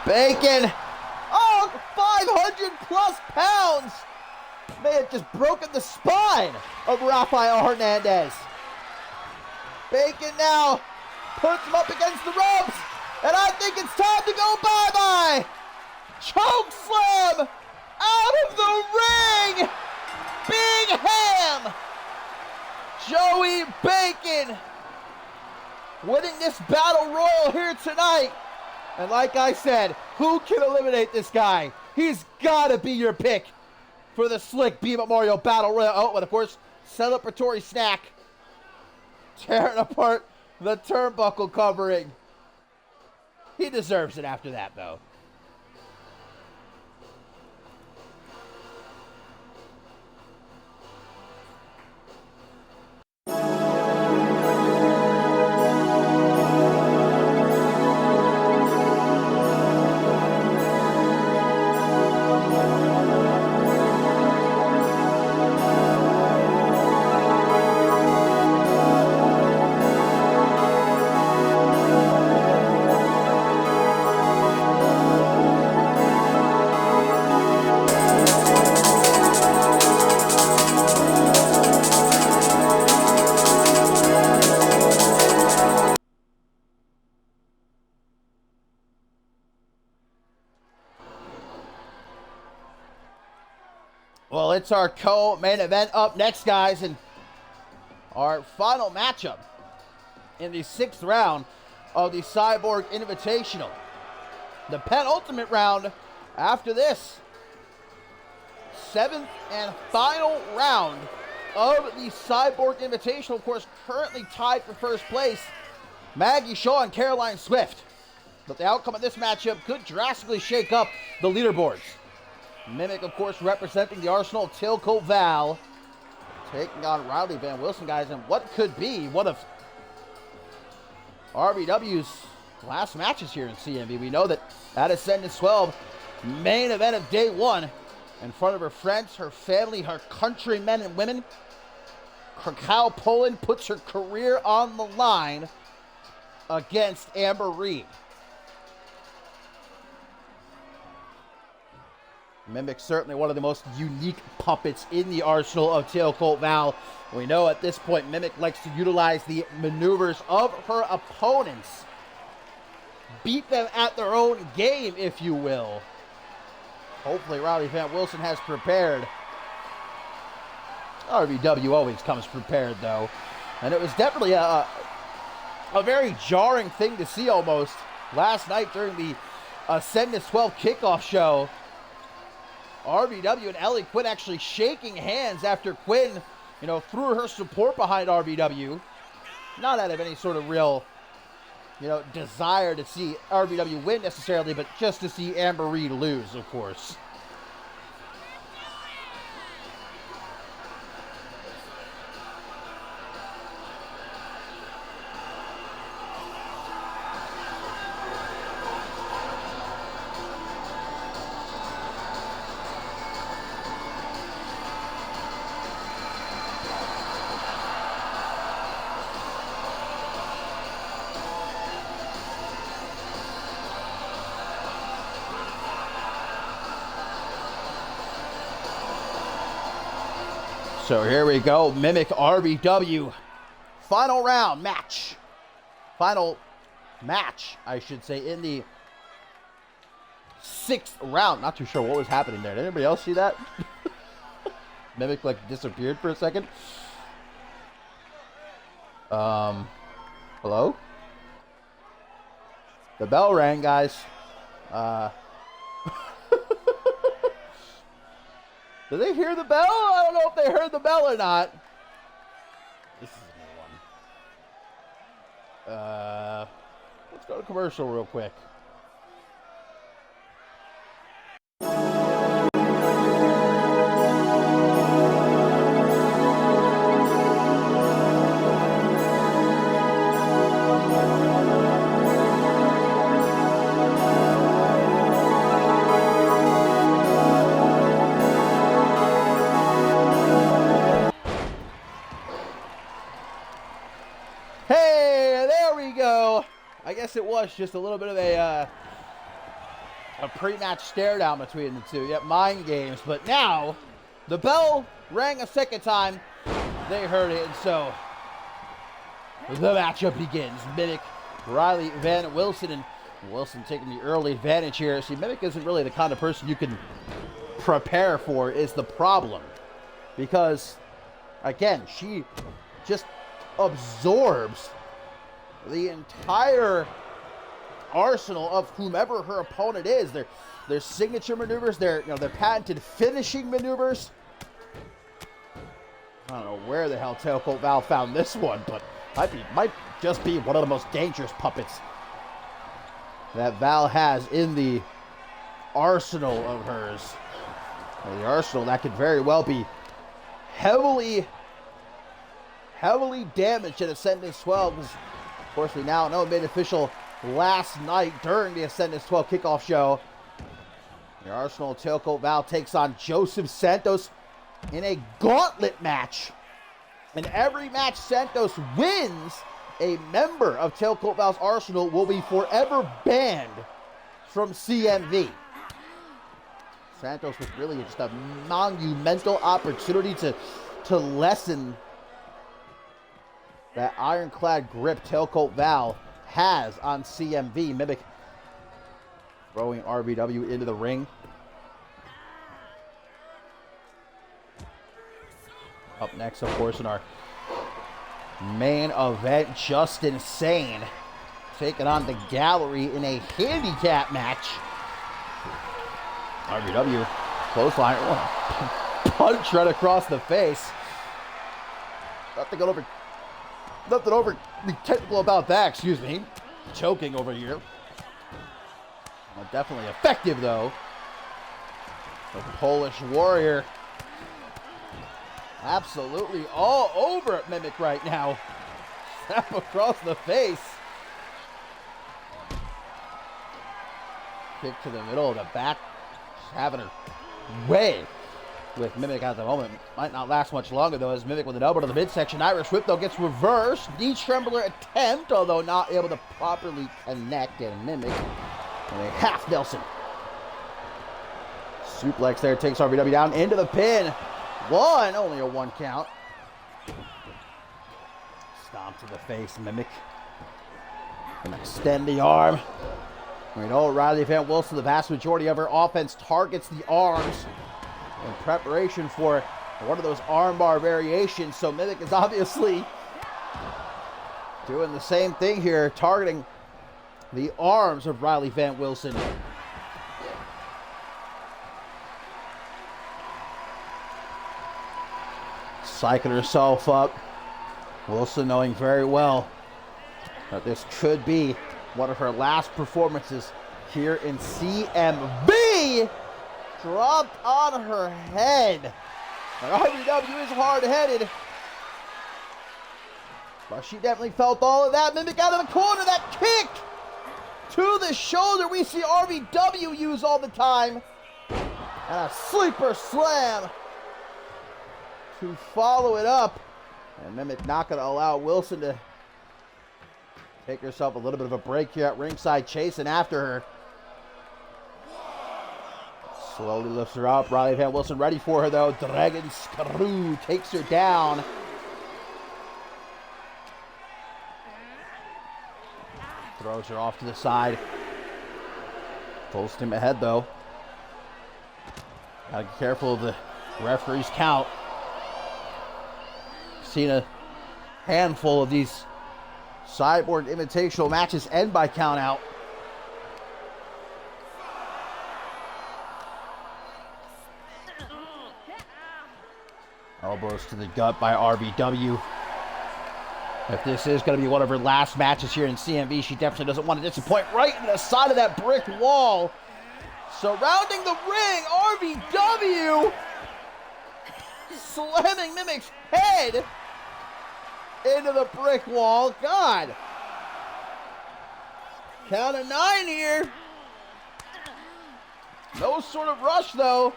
Bacon. Oh, 500 plus pounds. May have just broken the spine of Rafael Hernandez. Bacon now puts him up against the ropes. And I think it's time to go bye-bye. Choke slam out of the ring. Big Ham. Joey Bacon winning this battle royal here tonight. And like I said, who can eliminate this guy? He's got to be your pick for the Slick B Memorial Battle Royal. Oh, and of course, celebratory snack. Tearing apart the turnbuckle covering. He deserves it after that, though. Well, it's our co-main event up next, guys, and our final matchup in the 6th round of the Cyborg Invitational. The penultimate round after this. 7th and final round of the Cyborg Invitational. Of course, currently tied for first place, Maggie Shaw and Caroline Swift. But the outcome of this matchup could drastically shake up the leaderboards. Mimic, of course, representing the Arsenal of Tailcoat Val, taking on Riley Van Wilson, guys, and what could be one of RBW's last matches here in CMV. We know that at Ascendance 12, main event of day 1, in front of her friends, her family, her countrymen and women, Krakow, Poland puts her career on the line against Amber Reed. Mimic certainly one of the most unique puppets in the arsenal of Tailcoat Val. We know at this point Mimic likes to utilize the maneuvers of her opponents. Beat them at their own game, if you will. Hopefully Riley Van Wilson has prepared. RBW always comes prepared, though. And it was definitely a very jarring thing to see almost last night during the Ascendance 12 kickoff show. RBW and Ellie Quinn actually shaking hands after Quinn, threw her support behind RBW. Not out of any sort of real, desire to see RBW win necessarily, but just to see Amber Reed lose, of course. So here we go, Mimic RBW, final round match. Final match, I should say, in the 6th round. Not too sure what was happening there. Did anybody else see that? Mimic, disappeared for a second. Hello? The bell rang, guys. Did they hear the bell? I don't know if they heard the bell or not. This is a new one. Let's go to commercial real quick. I guess it was just a little bit of a pre-match stare down between the two. Yep, mind games. But now, the bell rang a second time. They heard it, and so the matchup begins. Mimic, Riley Van Wilson, and Wilson taking the early advantage here. See, Mimic isn't really the kind of person you can prepare for, is the problem. Because, again, she just absorbs the entire arsenal of whomever her opponent is. Their signature maneuvers, their patented finishing maneuvers. I don't know where the hell Tailcoat Val found this one, but might just be one of the most dangerous puppets that Val has in the arsenal of hers. The arsenal that could very well be heavily damaged in Ascendance 12. Because, of course, we now know it made official last night during the Ascendance 12 kickoff show. The Arsenal Tailcoat Val takes on Joseph Santos in a gauntlet match. In every match Santos wins, a member of Tailcoat Val's Arsenal will be forever banned from CMV. Santos with really just a monumental opportunity to lessen that ironclad grip Tailcoat Val has on CMV. Mimic throwing RVW into the ring. Up next, of course, in our main event, Justin Sane taking on the Gallery in a handicap match. RVW clothesline, punch right across the face. Nothing overly technical about that, excuse me. Choking over here. Well, definitely effective, though. The Polish Warrior absolutely all over at Mimic right now. Snap across the face. Kick to the middle of the back. Just having her way with Mimic at the moment. Might not last much longer, though, as Mimic with an elbow to the midsection. Irish whip, though, gets reversed. Knee trembler attempt, although not able to properly connect, and Mimic in a half Nelson. Suplex there takes RVW down into the pin. Only a one count. Stomp to the face, Mimic. Gonna extend the arm. We know Riley Van Wilson, the vast majority of her offense targets the arms in preparation for one of those armbar variations. So Mimic is obviously doing the same thing here, targeting the arms of Riley Van Wilson. Psyching herself up. Wilson knowing very well that this could be one of her last performances here in CMV. Dropped on her head. And RVW is hard-headed. But she definitely felt all of that. Mimic out of the corner. That kick to the shoulder we see RVW use all the time. And a sleeper slam to follow it up. And Mimic not going to allow Wilson to take herself a little bit of a break here at ringside, chasing after her. Slowly lifts her up. Riley Van Wilson ready for her, though. Dragon Screw takes her down. Throws her off to the side. Full steam ahead, though. Gotta be careful of the referee's count. Seen a handful of these Cyborg Invitational matches end by count out. Elbows to the gut by RVW. If this is going to be one of her last matches here in CMV, she definitely doesn't want to disappoint. Right in the side of that brick wall. Surrounding the ring, RVW slamming Mimic's head into the brick wall. God. Count of 9 here. No sort of rush, though.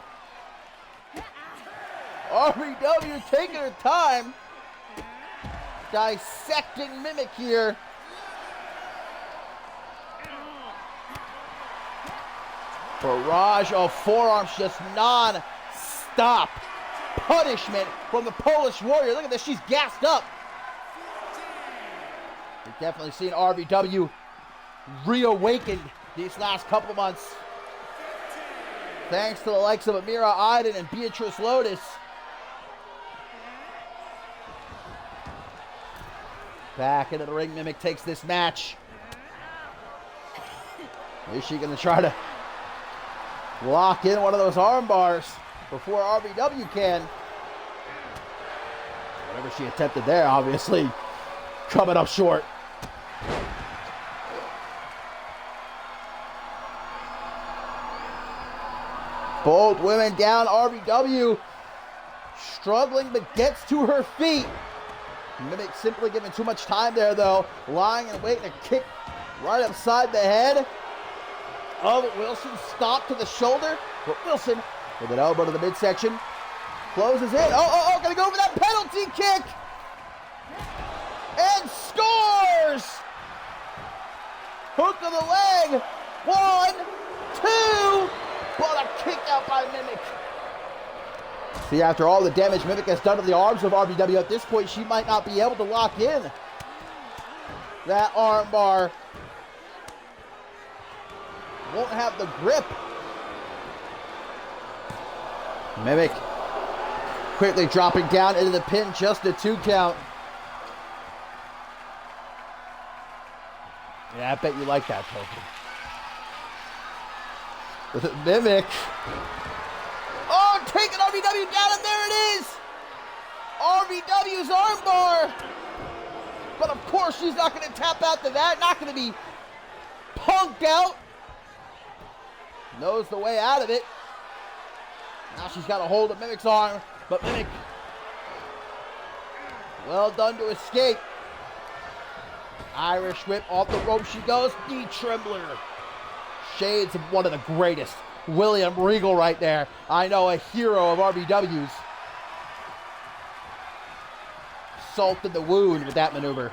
RVW taking her time. Dissecting Mimic here. Barrage of forearms, just non-stop punishment from the Polish Warrior. Look at this, she's gassed up. We've definitely seen RVW reawakened these last couple of months. Thanks to the likes of Amira Iden and Beatrice Lotus. Back into the ring, Mimic takes this match. Is she going to try to lock in one of those arm bars before RVW can? Whatever she attempted there, obviously coming up short. Both women down. RBW struggling but gets to her feet. Mimic simply giving too much time there though. Lying and waiting to kick right upside the head of Wilson. Stop to the shoulder. But Wilson with an elbow to the midsection. Closes in. Gonna go for that penalty kick. And scores! Hook of the leg. 1, 2. But a kick out by Mimic. See, after all the damage Mimic has done to the arms of RBW, at this point, she might not be able to lock in that arm bar. Won't have the grip. Mimic quickly dropping down into the pin, just a 2 count. Yeah, I bet you like that, Token. Mimic. Oh, taking RBW down, and there it is! RBW's armbar. But of course, she's not going to tap out to that. Not going to be punked out. Knows the way out of it. Now she's got a hold of Mimic's arm. But Mimic, well done to escape. Irish whip off the rope she goes. Knee trembler. Shades of one of the greatest. William Regal right there. I know, a hero of RBW's. Salt in the wound with that maneuver.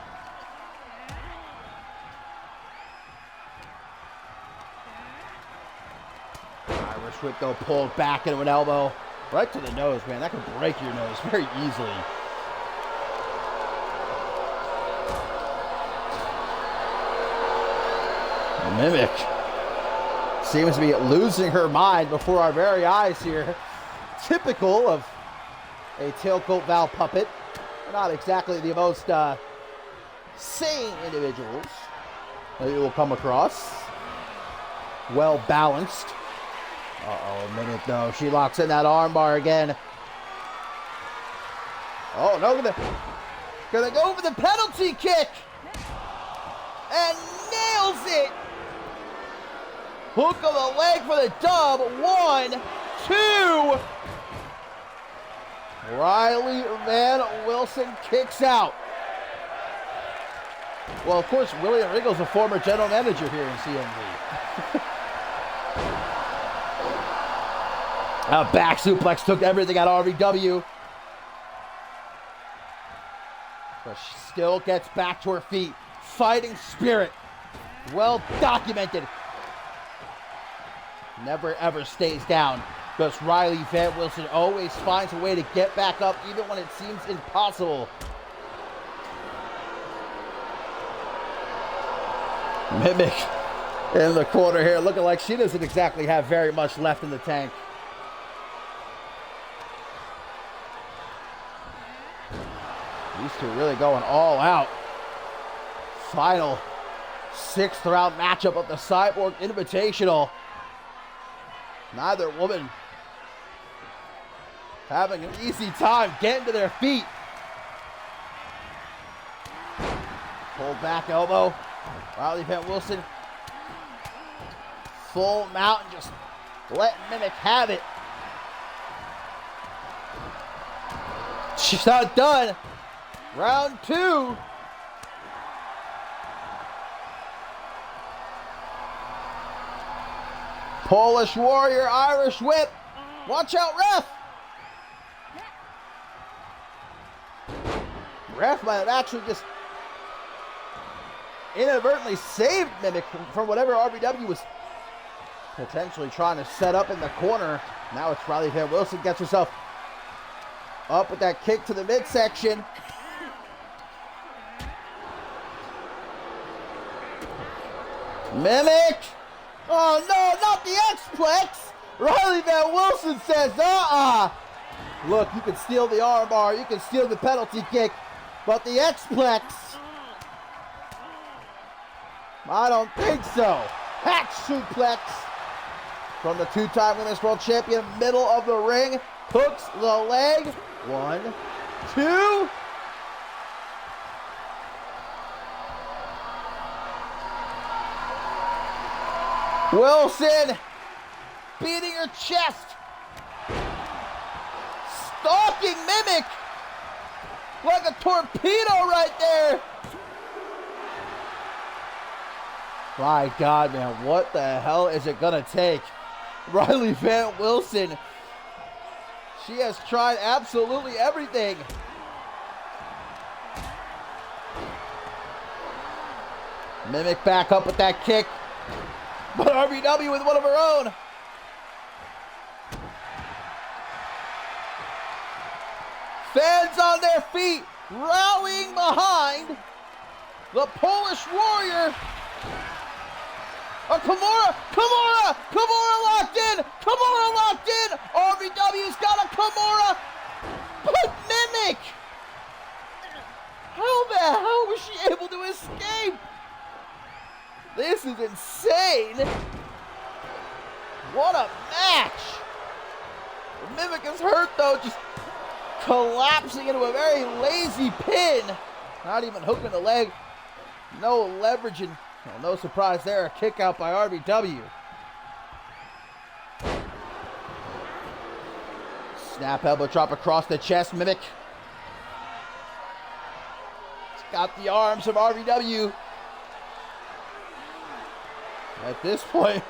Irish whip though, pulled back into an elbow. Right to the nose, man. That could break your nose very easily. Mimic seems to be losing her mind before our very eyes here. Typical of a tailcoat valve puppet. Not exactly the most sane individuals that you will come across. Well balanced. Mimic though. She locks in that armbar again. Oh no, gonna go for the penalty kick. And nails it. Hook of the leg for the dub. 1, 2. Riley Van Wilson kicks out. Well, of course, William Regal's a former general manager here in CMV. A back suplex took everything out of RVW. But she still gets back to her feet. Fighting spirit. Well documented. Never ever stays down. Because Riley Van Wilson always finds a way to get back up even when it seems impossible. Mimic in the corner here, looking like she doesn't exactly have very much left in the tank. These two really going all out. Final 6th round matchup of the Cyborg Invitational. Neither woman having an easy time getting to their feet. Pull back elbow. Riley Van Wilson. Full mount and just let Mimic have it. She's not done. Round 2. Polish Warrior, Irish whip. Watch out, ref. Ref might have actually just inadvertently saved Mimic from whatever RBW was potentially trying to set up in the corner. Now it's Riley Van Wilson gets herself up with that kick to the midsection. Mimic! Oh no, not the X-Plex! Riley Van Wilson says, Look, you can steal the armbar, you can steal the penalty kick, but the X-Plex, I don't think so. Hack suplex from the 2-time Women's World Champion, middle of the ring, hooks the leg. 1, 2. Wilson beating her chest stalking Mimic like a torpedo right there. My God, man, what the hell is it gonna take? Riley Van Wilson, she has tried absolutely everything. Mimic back up with that kick, but RVW with one of her own. Fans on their feet, rallying behind the Polish Warrior. Kimura locked in. Kimura locked in. RVW's got a Kimura. But Mimic, how the hell was she able to escape? This is insane. What a match. Mimic is hurt though, just collapsing into a very lazy pin. Not even hooking the leg. No leveraging. Well, no surprise there. A kick out by RVW. Snap elbow drop across the chest. Mimic. It's got the arms of RVW. At this point,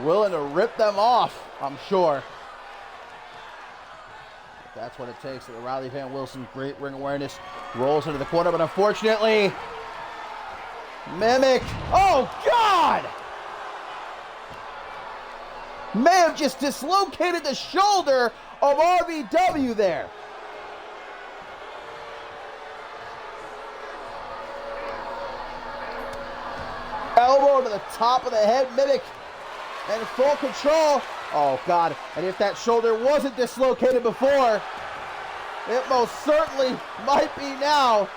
willing to rip them off, I'm sure. That's what it takes. Riley Van Wilson, great ring awareness, rolls into the corner, but unfortunately, Mimic, oh God! May have just dislocated the shoulder of RVW there. Elbow to the top of the head, Mimic in full control. Oh God, and if that shoulder wasn't dislocated before, it most certainly might be now.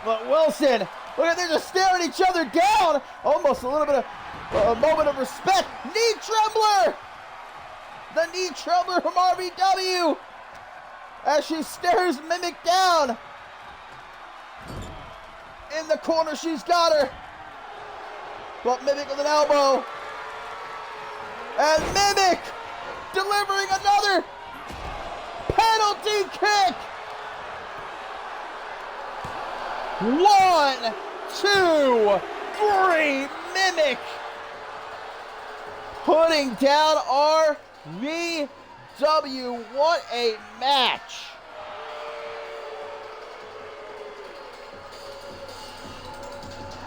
But Wilson, look at, they're just staring each other down. Almost a little bit of a moment of respect. Knee trembler. The knee trembler from RVW as she stares Mimic down. In the corner, she's got her. But Mimic with an elbow. And Mimic delivering another penalty kick. 1, 2, 3. Mimic putting down RVW. What a match.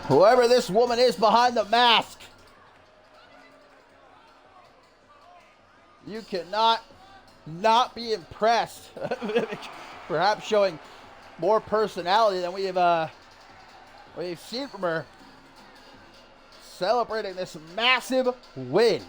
Whoever this woman is behind the mask, you cannot not be impressed. Perhaps showing more personality than we've seen from her. Celebrating this massive win.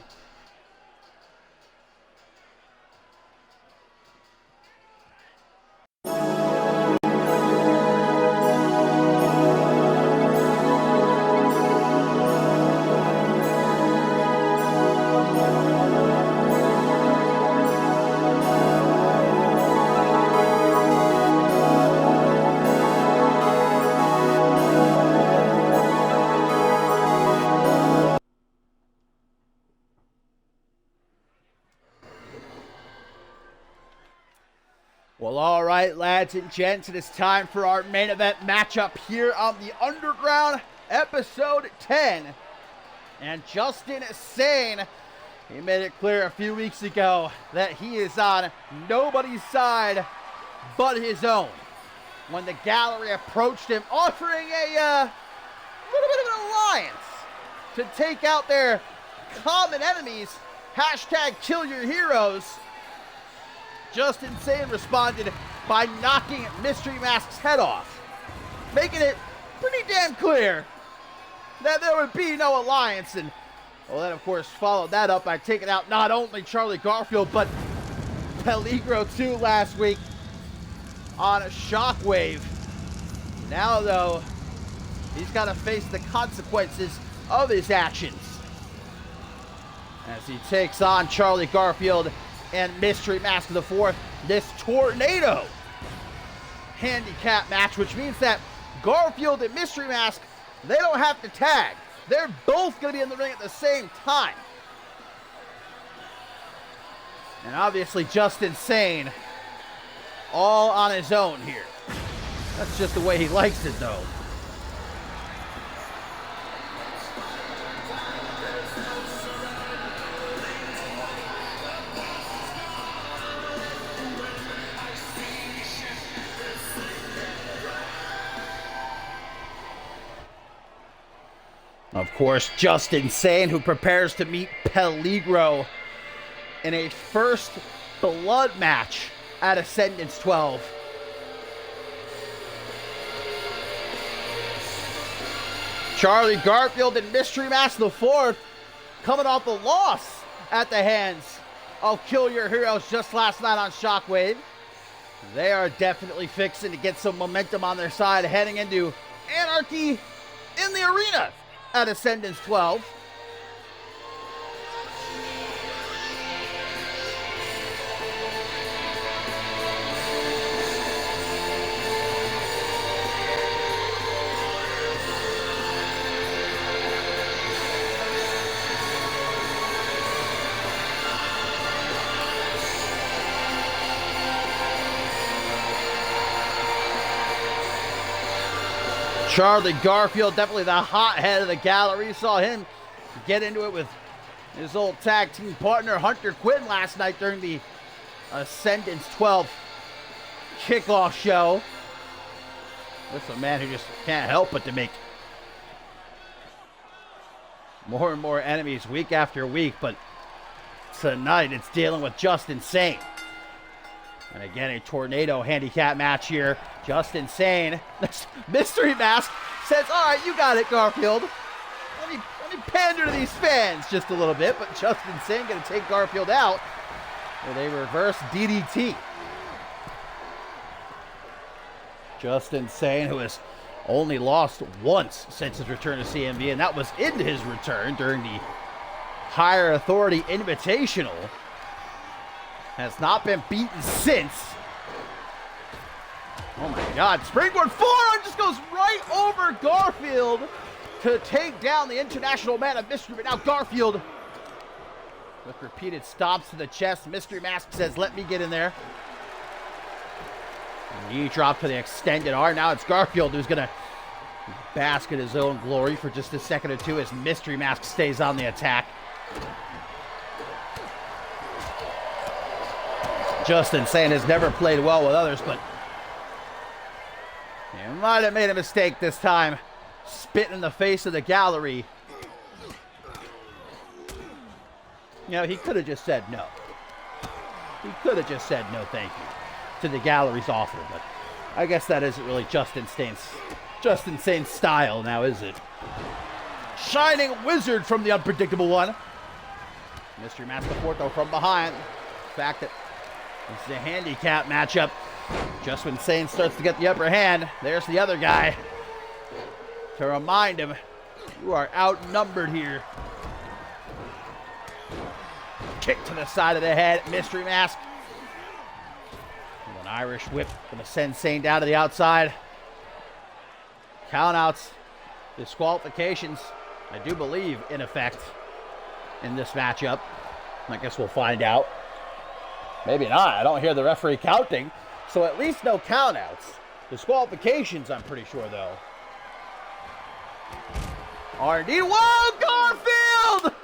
Well, all right, lads and gents, it is time for our main event matchup here on The Underground, episode 10. And Justin Sane, he made it clear a few weeks ago that he is on nobody's side but his own. When the gallery approached him, offering a little bit of an alliance to take out their common enemies, hashtag kill your heroes, Justin Sane responded by knocking Mystery Mask's head off, making it pretty damn clear that there would be no alliance. And well, then of course followed that up by taking out not only Charlie Garfield but Peligro too last week on a Shockwave. Now though, he's got to face the consequences of his actions as he takes on Charlie Garfield and Mystery Mask of the Fourth, this tornado handicap match, which means that Garfield and Mystery Mask, they don't have to tag. They're both going to be in the ring at the same time. And obviously just insane. All on his own here. That's just the way he likes it, though. Of course, just insane, who prepares to meet Peligro in a first blood match at Ascendance 12. Charlie Garfield and Mystery Mask the Fourth coming off the loss at the hands of Kill Your Heroes just last night on Shockwave. They are definitely fixing to get some momentum on their side heading into Anarchy in the Arena at Ascendance 12. Charlie Garfield, definitely the hothead of the gallery. Saw him get into it with his old tag team partner Hunter Quinn last night during the Ascendance 12 kickoff show. That's a man who just can't help but to make more and more enemies week after week. But tonight it's dealing with Just Insane. And again, a tornado handicap match here. Just Insane. Mystery Mask says, all right, you got it, Garfield. Let me pander to these fans just a little bit. But Just Insane going to take Garfield out with a reverse DDT. Just Insane, who has only lost once since his return to CMV, and that was in his return during the Higher Authority Invitational. Has not been beaten since. Oh my God. Springboard forearm just goes right over Garfield to take down the International Man of Mystery. But now Garfield, with repeated stomps to the chest, Mystery Mask says, let me get in there. Knee drop to the extended arm. Now it's Garfield who's going to bask in his own glory for just a second or two as Mystery Mask stays on the attack. Just Insane has never played well with others, but he might have made a mistake this time. Spitting in the face of the gallery. You know, he could have just said no. He could have just said no thank you to the gallery's offer, but I guess that isn't really Just Insane's style now, is it? Shining Wizard from the Unpredictable One. Mystery Mask the Fourth, though, from behind. The fact that this is a handicap matchup. Just when Insane starts to get the upper hand, there's the other guy to remind him, you are outnumbered here. Kick to the side of the head, Mystery Mask. An Irish whip going to send Insane down to the outside. Countouts, disqualifications, I do believe, in effect in this matchup. I guess we'll find out. Maybe not. I don't hear the referee counting. So at least no countouts. Disqualifications, I'm pretty sure, though. R&D. Whoa, Garfield!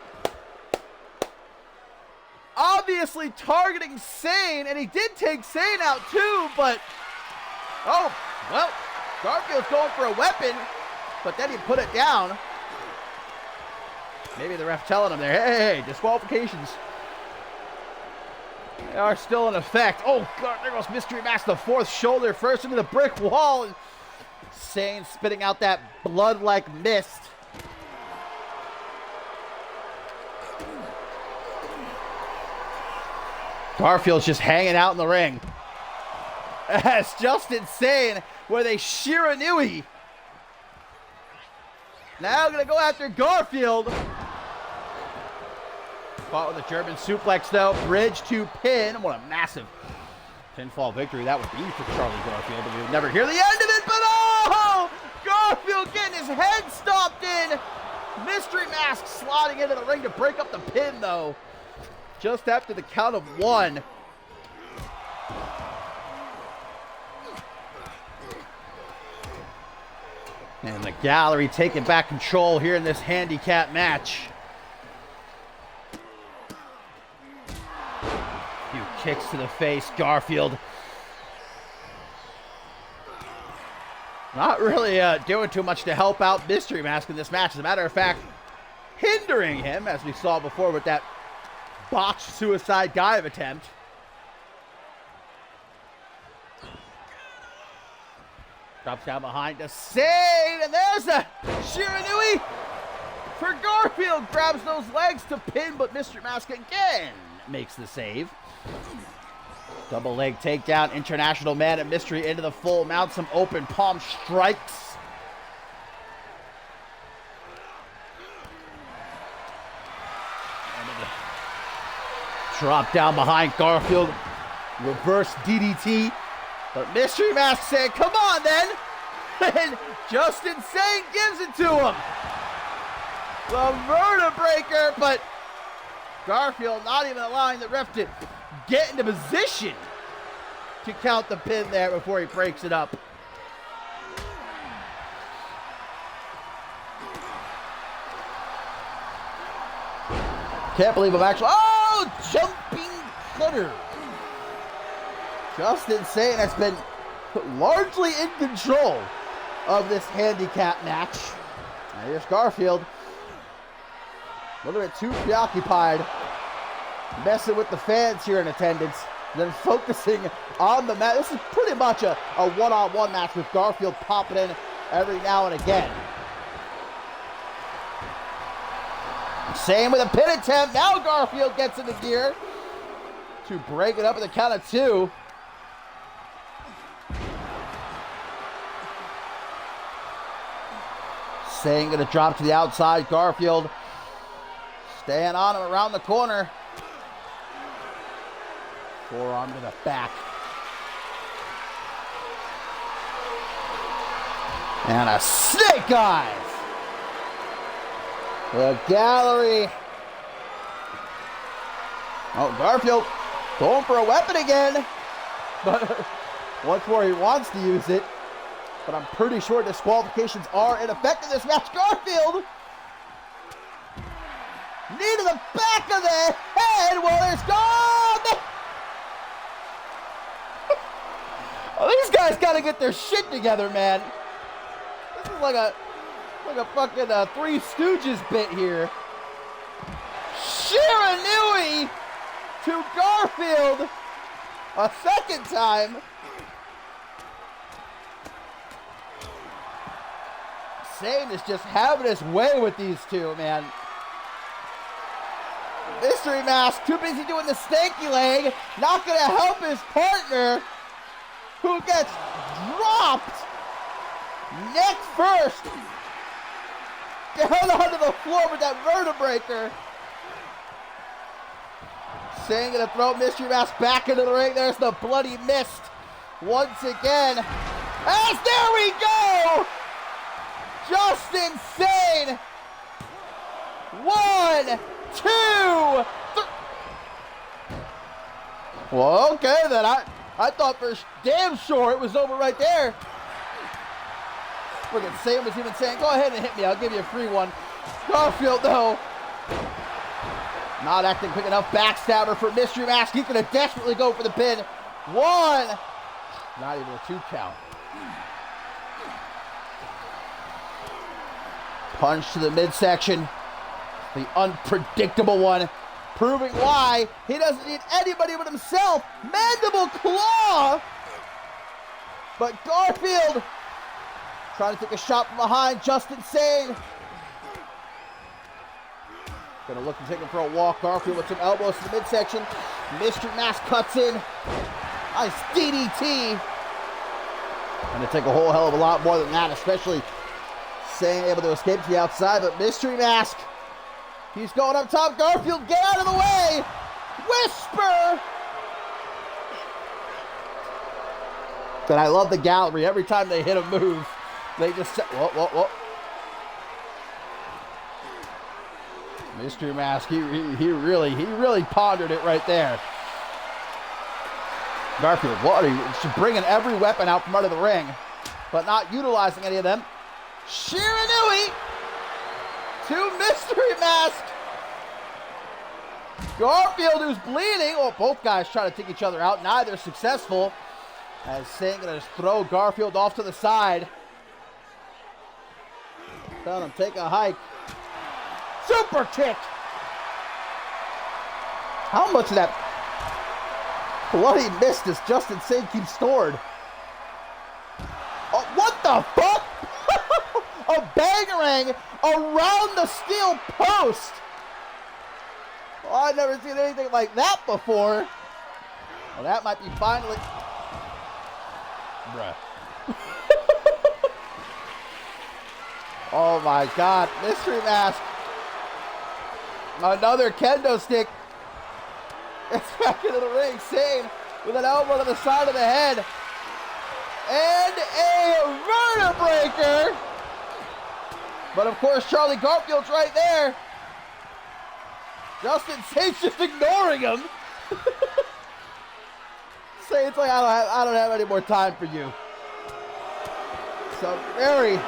Obviously targeting Sane, and he did take Sane out too, but... Oh, well, Garfield's going for a weapon, but then he put it down. Maybe the ref telling him there, hey, disqualifications. They are still in effect. Oh, God, there goes Mystery Mask the Fourth, shoulder first into the brick wall. Sane spitting out that blood-like mist. Garfield's just hanging out in the ring. That's Just Insane with a Shiranui. Now going to go after Garfield. Caught with a German suplex, though. Bridge to pin. What a massive pinfall victory that would be for Charlie Garfield. But we would never hear the end of it. But oh! Garfield getting his head stomped in. Mystery Mask sliding into the ring to break up the pin, though. just after the count of 1. And the gallery taking back control here in this handicap match. Few kicks to the face. Garfield not really doing too much to help out Mystery Mask in this match. As a matter of fact, hindering him, as we saw before with that botched suicide dive attempt. Drops down behind to Sane, and there's a Shiranui for Garfield. Grabs those legs to pin, but Mystery Mask again makes the save. Double leg takedown, international man at Mystery into the full mount, some open palm strikes. Drop down behind Garfield, reverse DDT. But Mystery Mask saying, come on then. And Justin Sane gives it to him. The murder breaker, but Garfield not even allowing the ref to get into position to count the pin there before he breaks it up. Can't believe I'm actually, oh, jumping cutter. Justin Sane has been largely in control of this handicap match. Now here's Garfield. A little bit too preoccupied, messing with the fans here in attendance, then focusing on the match. This is pretty much a one-on-one match with Garfield popping in every now and again. Same with a pin attempt. Now Garfield gets into gear to break it up at the count of 2. Sane gonna drop to the outside. Garfield staying on him around the corner. Forearm to the back. And a snake eyes. The gallery. Oh, Garfield going for a weapon again. But once more he wants to use it. But I'm pretty sure disqualifications are in effect in this match. Garfield! Knee to the back of the head. Well, there's gone! Oh, these guys got to get their shit together, man. This is like a fucking Three Stooges bit here. Shiranui to Garfield a second time. Sane is just having his way with these two, man. Mystery Mask too busy doing the stanky leg, not gonna help his partner, who gets dropped neck first down onto the floor with that vertebraker. Sane gonna throw Mystery Mask back into the ring. There's the bloody mist once again. As there we go! Justin Sane. 1, 2, 3. Well, okay then. I thought for damn sure it was over right there. Look at Sane was even saying, go ahead and hit me. I'll give you a free one. Garfield, though, not acting quick enough. Backstabber for Mystery Mask. He's going to desperately go for the pin. 1. Not even a 2 count. Punch to the midsection. The unpredictable one. Proving why he doesn't need anybody but himself. Mandible claw. But Garfield trying to take a shot from behind. Justin Sane gonna look to take him for a walk. Garfield with some elbows to the midsection. Mystery Mask cuts in. Nice DDT. Gonna take a whole hell of a lot more than that, especially Sane able to escape to the outside, but Mystery Mask, he's going up top. Garfield, get out of the way! Whisper! But I love the gallery. Every time they hit a move, they just say, whoa, whoa, whoa. Mystery Mask, he really pondered it right there. Garfield, what are you? She's bringing every weapon out from under the ring, but not utilizing any of them. Shiranui to Mystery Mask. Garfield, who's bleeding. Oh, both guys trying to take each other out. Neither successful. As Sane gonna just throw Garfield off to the side. Tell him take a hike. Super kick. How much of that bloody mist does Justin Sane keep stored? Oh, what the fuck? A bangarang around the steel post. Oh, I've never seen anything like that before. Well, that might be finally. Bruh. Oh my God, Mystery Mask. Another kendo stick. It's back into the ring. Sane with an elbow to the side of the head. And a vertebreaker. But of course, Charlie Garfield's right there. Justin Sane's just ignoring him. Sane's like, I don't have any more time for you. So very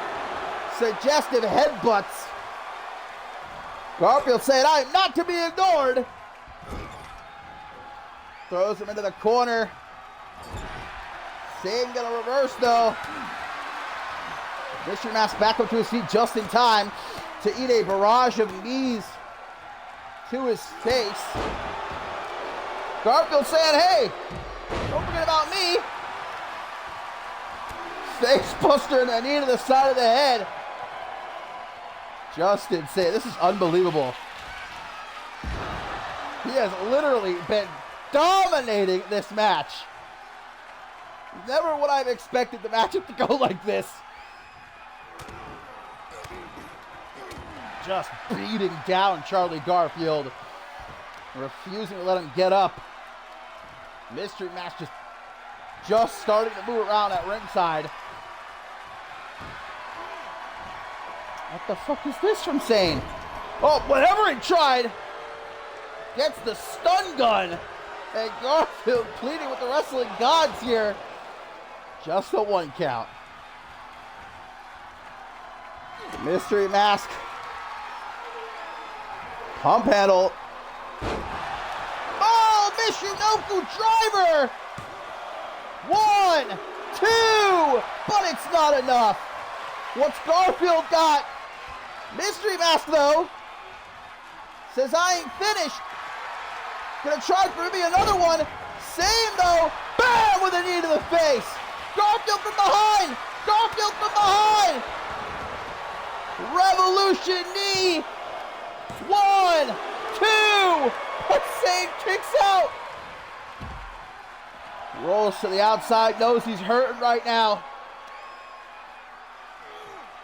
suggestive headbutts. Garfield saying, I am not to be ignored. Throws him into the corner. Sane gonna reverse though. Mystery Mask back up to his feet just in time to eat a barrage of knees to his face. Garfield saying, hey, don't forget about me. Face buster and a knee to the side of the head. Justin Sane, this is unbelievable. He has literally been dominating this match. Never would I have expected the matchup to go like this. Just beating down Charlie Garfield. Refusing to let him get up. Mystery Mask just starting to move around at ringside. What the fuck is this from Sane? Oh, whatever he tried. Gets the stun gun. And Garfield pleading with the wrestling gods here. Just a 1 count. Mystery Mask. Pump handle. Oh, Michinoku driver. 1, 2, but it's not enough. What's Garfield got? Mystery Mask though says I ain't finished. Gonna try for me another one. Same though. Bam! With a knee to the face. Garfield from behind. Garfield from behind. Revolution knee. 1, 2. But Sane kicks out. Rolls to the outside. Knows he's hurting right now.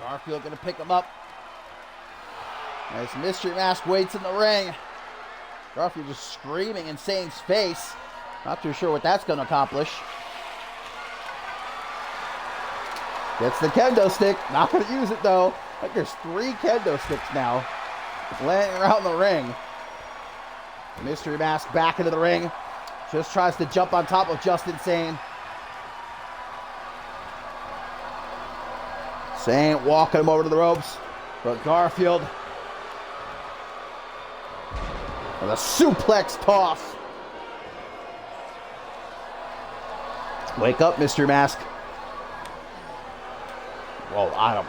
Garfield gonna pick him up. As Mystery Mask waits in the ring. Garfield just screaming in Sane's face. Not too sure what that's gonna accomplish. Gets the kendo stick. Not gonna use it though. Like there's 3 kendo sticks now laying around the ring. Mystery Mask back into the ring. Just tries to jump on top of Justin Sane. Sane walking him over to the ropes. But Garfield with a suplex toss. Wake up, Mystery Mask. Well, I'm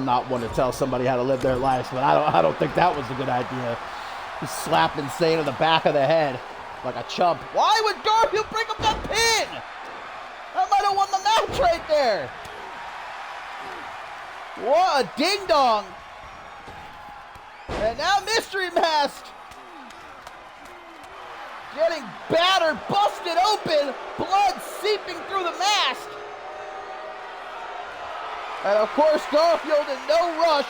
not one to tell somebody how to live their lives, but I don't think that was a good idea. Just slapping Sane in the back of the head like a chump. Why would Garfield break up that pin? That might have won the match right there. What a ding dong. And now Mystery Mask getting battered, busted open, blood seeping through the mask. And of course, Garfield in no rush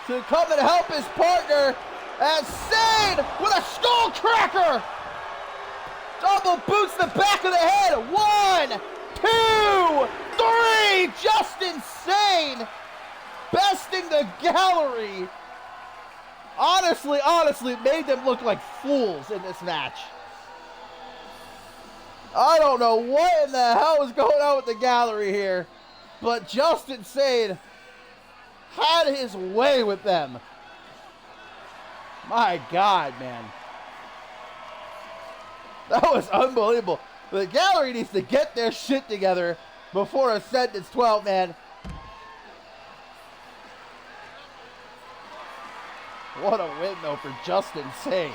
to come and help his partner as Sane with a skull cracker. Double boots the back of the head. 1, 2, 3. Just insane. Besting the gallery. honestly made them look like fools in this match. I don't know what in the hell is going on with the gallery here, but Justin Sane had his way with them. My God, man. That was unbelievable. The gallery needs to get their shit together before Ascendance 12, man. What a win, though, for Justin Sane.